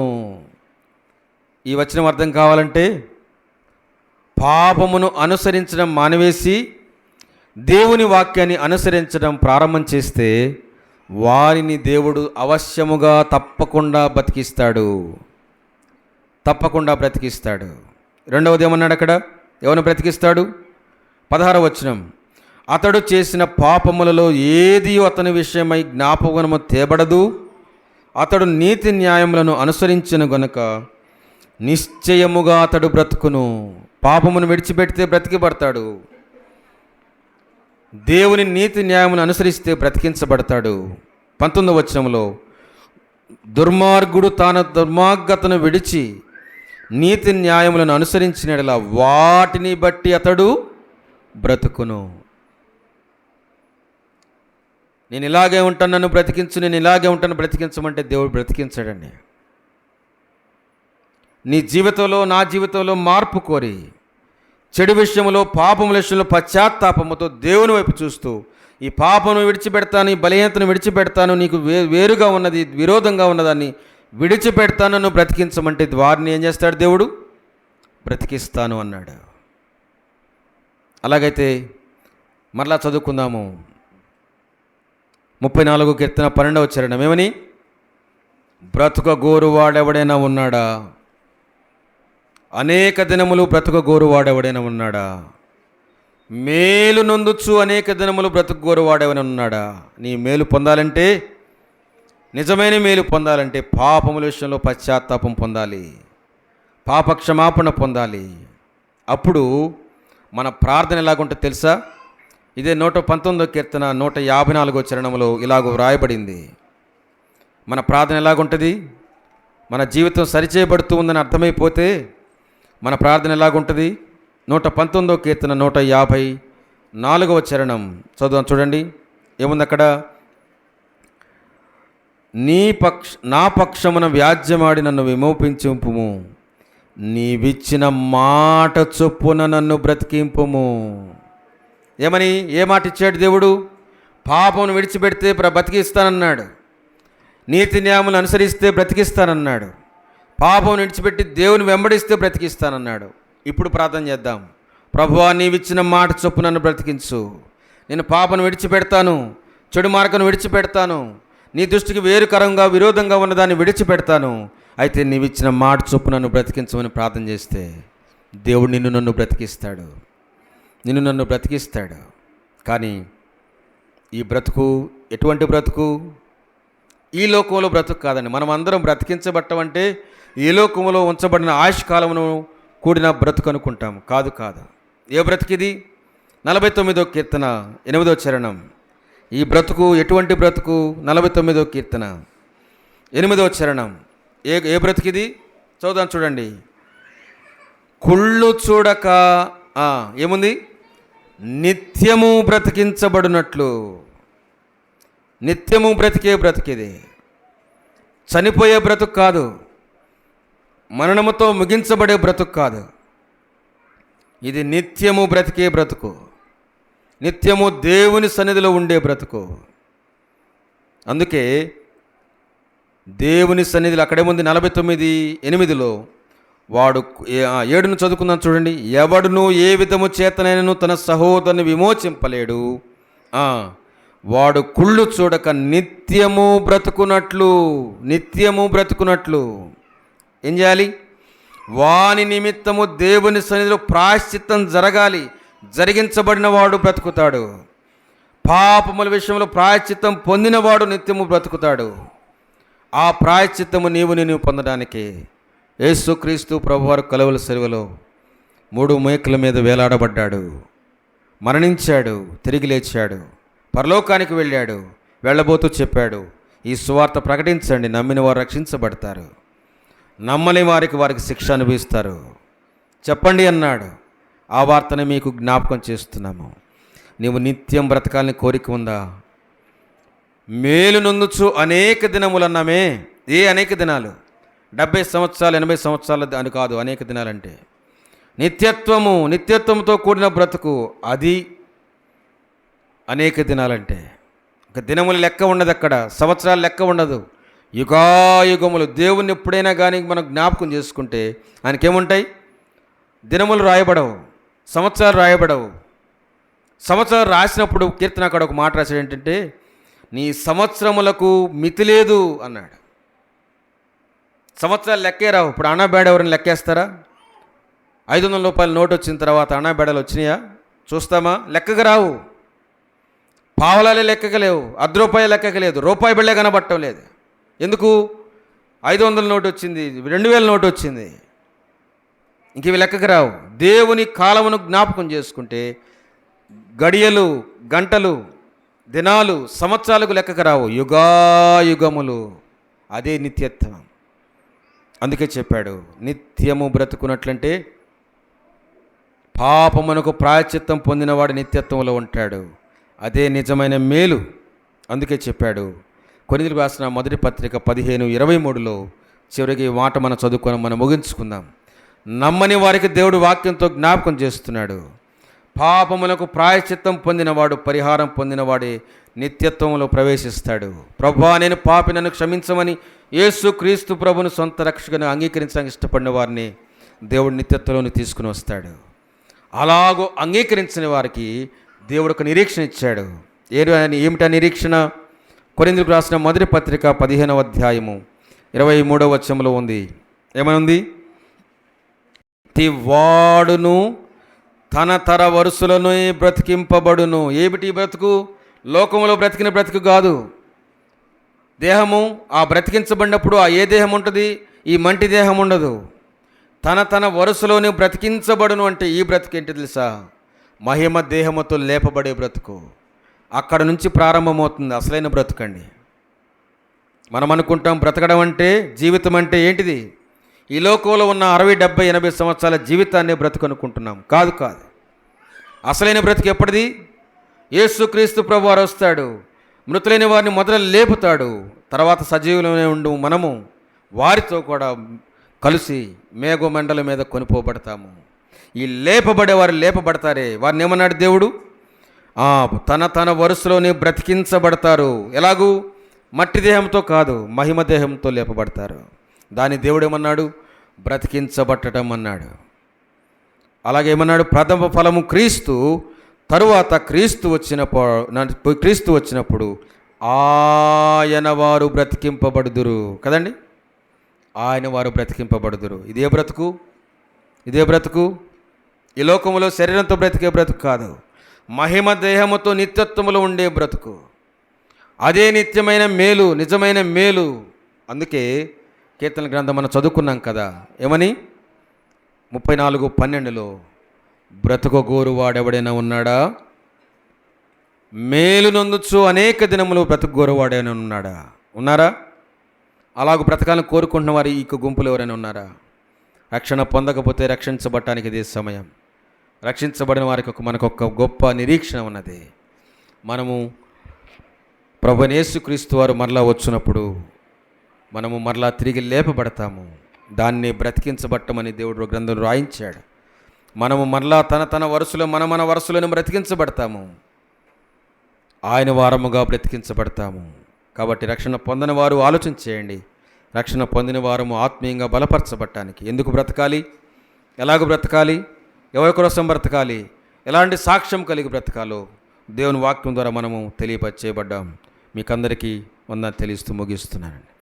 ఈ వచనం అర్థం కావాలంటే, పాపమును అనుసరించడం మానివేసి దేవుని వాక్యాన్ని అనుసరించడం ప్రారంభం చేస్తే వారిని దేవుడు అవశ్యముగా తప్పకుండా బ్రతికిస్తాడు. రెండవది ఏమన్నాడు అక్కడ? ఎవరిని బ్రతికిస్తాడు? 16వ వచనం, అతడు చేసిన పాపములలో ఏది అతని విషయమై జ్ఞాపకము తేబడదు. అతడు నీతి న్యాయములను అనుసరించిన గనుక నిశ్చయముగా అతడు బ్రతుకును. పాపమును విడిచిపెడితే బ్రతికిపడతాడు. దేవుని నీతి న్యాయమును అనుసరిస్తే బ్రతికించబడతాడు. 19వ వచనంలో, దుర్మార్గుడు తన దుర్మార్గతను విడిచి నీతి న్యాయములను అనుసరించిన వాటిని బట్టి అతడు బ్రతుకును. నేను ఇలాగే ఉంటాను, నన్ను బ్రతికించు, నేను ఇలాగే ఉంటాను బ్రతికించమంటే దేవుడు బ్రతికించాడండి. నీ జీవితంలో, నా జీవితంలో మార్పు కోరి చెడు విషయంలో, పాపముల విషయంలో పశ్చాత్తాపముతో దేవుని వైపు చూస్తూ ఈ పాపను విడిచిపెడతాను, ఈ బలహీనతను విడిచిపెడతాను, నీకు వేరుగా ఉన్నది, విరోధంగా ఉన్నదాన్ని విడిచిపెడతాను, నన్ను బ్రతికించమంటే వారిని ఏం చేస్తాడు? దేవుడు బ్రతికిస్తాను అన్నాడు. అలాగైతే మరలా చదువుకుందాము. 34 కీర్తన 12వ చరణం ఏమని? బ్రతుకగోరువాడెవడైనా ఉన్నాడా? అనేక దినములు బ్రతుకగోరువాడెవడైనా ఉన్నాడా? మేలు నొందుచు అనేక దినములు బ్రతుకగోరువాడెవడైనా ఉన్నాడా? నీ మేలు పొందాలంటే, నిజమైన మేలు పొందాలంటే పాపముల విషయంలో పశ్చాత్తాపం పొందాలి, పాపక్షమాపణ పొందాలి. అప్పుడు మన ప్రార్థన ఎలాగుంటుందో తెలుసా? ఇదే 119వ కీర్తన 154వ చరణంలో ఇలాగ వ్రాయబడింది. మన ప్రార్థన ఎలాగుంటుంది? మన జీవితం సరిచేయబడుతూ ఉందని అర్థమైపోతే మన ప్రార్థన ఎలాగుంటుంది? 119వ కీర్తన 154వ చరణం చదువు. చూడండి ఏముంది అక్కడ? నా పక్షమున వ్యాజ్యమాడి నన్ను విమోపించుము, నీవిచ్చిన మాట చొప్పున నన్ను బ్రతికింపుము. ఏమని? ఏ మాట ఇచ్చాడు దేవుడు? పాపమును విడిచిపెడితే బ్రతికిస్తానన్నాడు, నీతి న్యాయములు అనుసరిస్తే బ్రతికిస్తానన్నాడు, పాపమును విడిచిపెట్టి దేవుని వెంబడిస్తే బ్రతికిస్తానన్నాడు. ఇప్పుడు ప్రార్థన చేద్దాం. ప్రభువా, నీవిచ్చిన మాట చొప్పున నన్ను బ్రతికించు. నేను పాపను విడిచిపెడతాను, చెడు మార్గను విడిచిపెడతాను, నీ దృష్టికి వేరుకరంగా విరోధంగా ఉన్నదాన్ని విడిచిపెడతాను. అయితే నీవిచ్చిన మాట చొప్పున నన్ను బ్రతికించమని ప్రార్థన చేస్తే దేవుడు నిన్ను నన్ను బ్రతికిస్తాడు. కానీ ఈ బ్రతుకు ఎటువంటి బ్రతుకు? ఈ లోకంలో బ్రతుకు కాదండి. మనం అందరం బ్రతికించబట్టమంటే ఈ లోకంలో ఉంచబడిన ఆయుష్కాలమును కూడిన బ్రతుకు అనుకుంటాం. కాదు. ఏ బ్రతుకిది? 49వ కీర్తన 8వ చరణం. ఈ బ్రతుకు ఎటువంటి బ్రతుకు? 49వ కీర్తన 8వ చరణం. ఏ బ్రతుకిది? చదువుదాం చూడండి. కుళ్ళు చూడక ఏముంది, నిత్యము బ్రతికించబడినట్లు. నిత్యము బ్రతికే బ్రతికేది, చనిపోయే బ్రతుకు కాదు, మరణముతో ముగించబడే బ్రతుకు కాదు. ఇది నిత్యము బ్రతికే బ్రతుకు, నిత్యము దేవుని సన్నిధిలో ఉండే బ్రతుకు. అందుకే దేవుని సన్నిధిలో అక్కడేముంది, 49:8 వాడు 7ను చదువుకుందాం చూడండి. ఎవడును ఏ విధము చేతనైనను తన సహోదరుని విమోచింపలేడు, వాడు కుళ్ళు చూడక నిత్యము బ్రతుకున్నట్లు. నిత్యము బ్రతుకున్నట్లు ఏం చేయాలి? వాని నిమిత్తము దేవుని సన్నిధిలో ప్రాయశ్చిత్తం జరగాలి. జరిగించబడిన వాడు బ్రతుకుతాడు. పాపముల విషయంలో ప్రాయశ్చిత్తం పొందినవాడు నిత్యము బ్రతుకుతాడు. ఆ ప్రాయశ్చిత్తము నేను పొందడానికి యేసుక్రీస్తు ప్రభువారు కలువల సెలవులో 3 మేకుల మీద వేలాడబడ్డాడు, మరణించాడు, తిరిగి లేచాడు, పరలోకానికి వెళ్ళాడు. వెళ్ళబోతూ చెప్పాడు, ఈ సువార్త ప్రకటించండి, నమ్మిన వారు రక్షించబడతారు, నమ్మని వారికి శిక్ష అనుభవిస్తారు, చెప్పండి అన్నాడు. ఆ వార్తను మీకు జ్ఞాపకం చేస్తున్నాము. నీవు నిత్యం బ్రతకాలని కోరిక ఉందా? మేలు నొందుచు అనేక దినములు అన్నామే. అనేక దినాలు? 70 సంవత్సరాలు 80 సంవత్సరాలు అని కాదు. అనేక దినాలంటే నిత్యత్వంతో కూడిన బ్రతుకు, అది అనేక దినాలంటే. ఒక దినములు లెక్క ఉండదు, అక్కడ సంవత్సరాలు లెక్క ఉండదు. యుగాయుగములు. దేవుణ్ణి ఎప్పుడైనా కానీ మనం జ్ఞాపకం చేసుకుంటే ఆయనకేముంటాయి? దినములు రాయబడవు, సంవత్సరాలు రాయబడవు. సంవత్సరాలు రాసినప్పుడు కీర్తన అక్కడ ఒక మాట రాశాడు, ఏంటంటే నీ సంవత్సరములకు మితి లేదు అన్నాడు. సంవత్సరాలు లెక్కే రావు. ఇప్పుడు అనాబేడ ఎవరిని లెక్కేస్తారా? 500 రూపాయల నోటు వచ్చిన తర్వాత అనాబేడలు వచ్చినాయా చూస్తామా? లెక్కకు రావు. పావలాలే లెక్కకు లేవు, ₹10 లెక్కకు లేదు, రూపాయి బిళ్ళే కనబట్టం లేదు. ఎందుకు? 500 నోటు వచ్చింది, 2000 నోటు వచ్చింది, ఇంక ఇవి లెక్కకు రావు. దేవుని కాలమును జ్ఞాపకం చేసుకుంటే గడియలు, గంటలు, దినాలు, సంవత్సరాలకు లెక్కకు రావు. యుగాయుగములు. అదే నిత్యత్వం. అందుకే చెప్పాడు, నిత్యము బ్రతుకున్నట్లంటే పాపమునకు ప్రాయశ్చిత్తం పొందినవాడు నిత్యత్వంలో ఉంటాడు. అదే నిజమైన మేలు. అందుకే చెప్పాడు. కొరింథీయులకు రాసిన మొదటి పత్రిక 15:23 చివరికి ఈ మాట మనం చదువుకొని మనం ముగించుకుందాం. నమ్మని వారికి దేవుడు వాక్యంతో జ్ఞాపకం చేస్తున్నాడు. పాపములకు ప్రాయశ్చిత్తం పొందినవాడు, పరిహారం పొందినవాడే నిత్యత్వంలో ప్రవేశిస్తాడు. ప్రభువా, నేను పాపి, నన్ను క్షమించమని యేసుక్రీస్తు ప్రభును సొంత రక్షకుని అంగీకరించడానికి ఇష్టపడిన వారిని దేవుడు నిత్యత్వంలోకి తీసుకుని వస్తాడు. అలాగూ అంగీకరించిన వారికి దేవుడు ఒక నిరీక్షణ ఇచ్చాడు. ఏమిటా నిరీక్షణ? కొరింథీయులకు రాసిన మొదటి పత్రిక 15వ అధ్యాయము 23వ వచనంలో ఉంది. ఏమనుంది? వాడును తన తర వరుసలను బ్రతికింపబడును. ఏమిటి బ్రతుకు? లోకంలో బ్రతికిన బ్రతుకు కాదు. దేహము ఆ బ్రతికించబడినప్పుడు ఏ దేహం ఉంటుంది? ఈ మంటి దేహం ఉండదు. తన వరుసలోనే బ్రతికించబడును అంటే ఈ బ్రతుకు ఏంటి తెలుసా? మహిమ దేహముతో లేపబడే బ్రతుకు. అక్కడ నుంచి ప్రారంభమవుతుంది అసలైన బ్రతుకండి. మనం అనుకుంటాం బ్రతకడం అంటే, జీవితం అంటే ఏంటిది? ఈ లోకంలో ఉన్న 60, 70, 80 సంవత్సరాల జీవితాన్ని బ్రతుకు అనుకుంటున్నాం. కాదు. అసలైన బ్రతుకు ఎప్పటిది? యేసుక్రీస్తు ప్రభువారు వస్తాడు, మృతులైన వారిని మొదట లేపుతాడు, తర్వాత సజీవులనే ఉండు మనము వారితో కూడా కలిసి మేఘమండలం మీద కొనిపోబడతాము. ఈ లేపబడేవారు లేపబడతారే, వారిని ఏమన్నాడు దేవుడు? తన వరుసలోనే బ్రతికించబడతారు. ఎలాగూ? మట్టి దేహంతో కాదు, మహిమ దేహంతో లేపబడతారు. దాని దేవుడు ఏమన్నాడు? బ్రతికించబట్టడం అన్నాడు. అలాగేమన్నాడు? ప్రథమ ఫలము క్రీస్తు, తరువాత క్రీస్తు వచ్చినప్పుడు ఆయన వారు బ్రతికింపబడుదురు కదండి. ఆయన వారు బ్రతికింపబడుదురు. ఇదే బ్రతుకు. ఈ లోకంలో శరీరంతో బ్రతికే బ్రతుకు కాదు, మహిమ దేహముతో నిత్యత్వములో ఉండే బ్రతుకు. అదే నిత్యమైన మేలు, నిజమైన మేలు. అందుకే కీర్తన గ్రంథం మనం చదువుకున్నాం కదా, ఏమని? 34:12 బ్రతుకు గోరు వాడెవడైనా ఉన్నాడా? మేలు నొందుచు అనేక దినములు బ్రతుకు గోరువాడైనా ఉన్నారా? అలాగూ బ్రతకాలను కోరుకుంటున్న వారు ఈ గుంపులు ఎవరైనా ఉన్నారా? రక్షణ పొందకపోతే రక్షించబడటానికి ఇదే సమయం. రక్షించబడిన వారికి మనకొక గొప్ప నిరీక్షణ ఉన్నది. మనము ప్రభువైన యేసుక్రీస్తు వారు మరలా వచ్చినప్పుడు మనము మరలా తిరిగి లేపబడతాము. దాన్ని బ్రతికించబట్టమని దేవుడు గ్రంథంలో రాయించాడు. మనము మరలా తన వరుసలో మన వరుసలను బ్రతికించబడతాము. ఆయన వారముగా బ్రతికించబడతాము. కాబట్టి రక్షణ పొందని వారు ఆలోచన చేయండి. రక్షణ పొందిన వారము ఆత్మీయంగా బలపరచబడటానికి ఎందుకు బ్రతకాలి, ఎలాగ బ్రతకాలి, ఎవరి కోసం బ్రతకాలి, ఎలాంటి సాక్ష్యం కలిగి బ్రతకాలో దేవుని వాక్యం ద్వారా మనము తెలియపరచబడ్డాం. మీకందరికీ వందనాలు తెలియస్తూ ముగిస్తున్నానండి.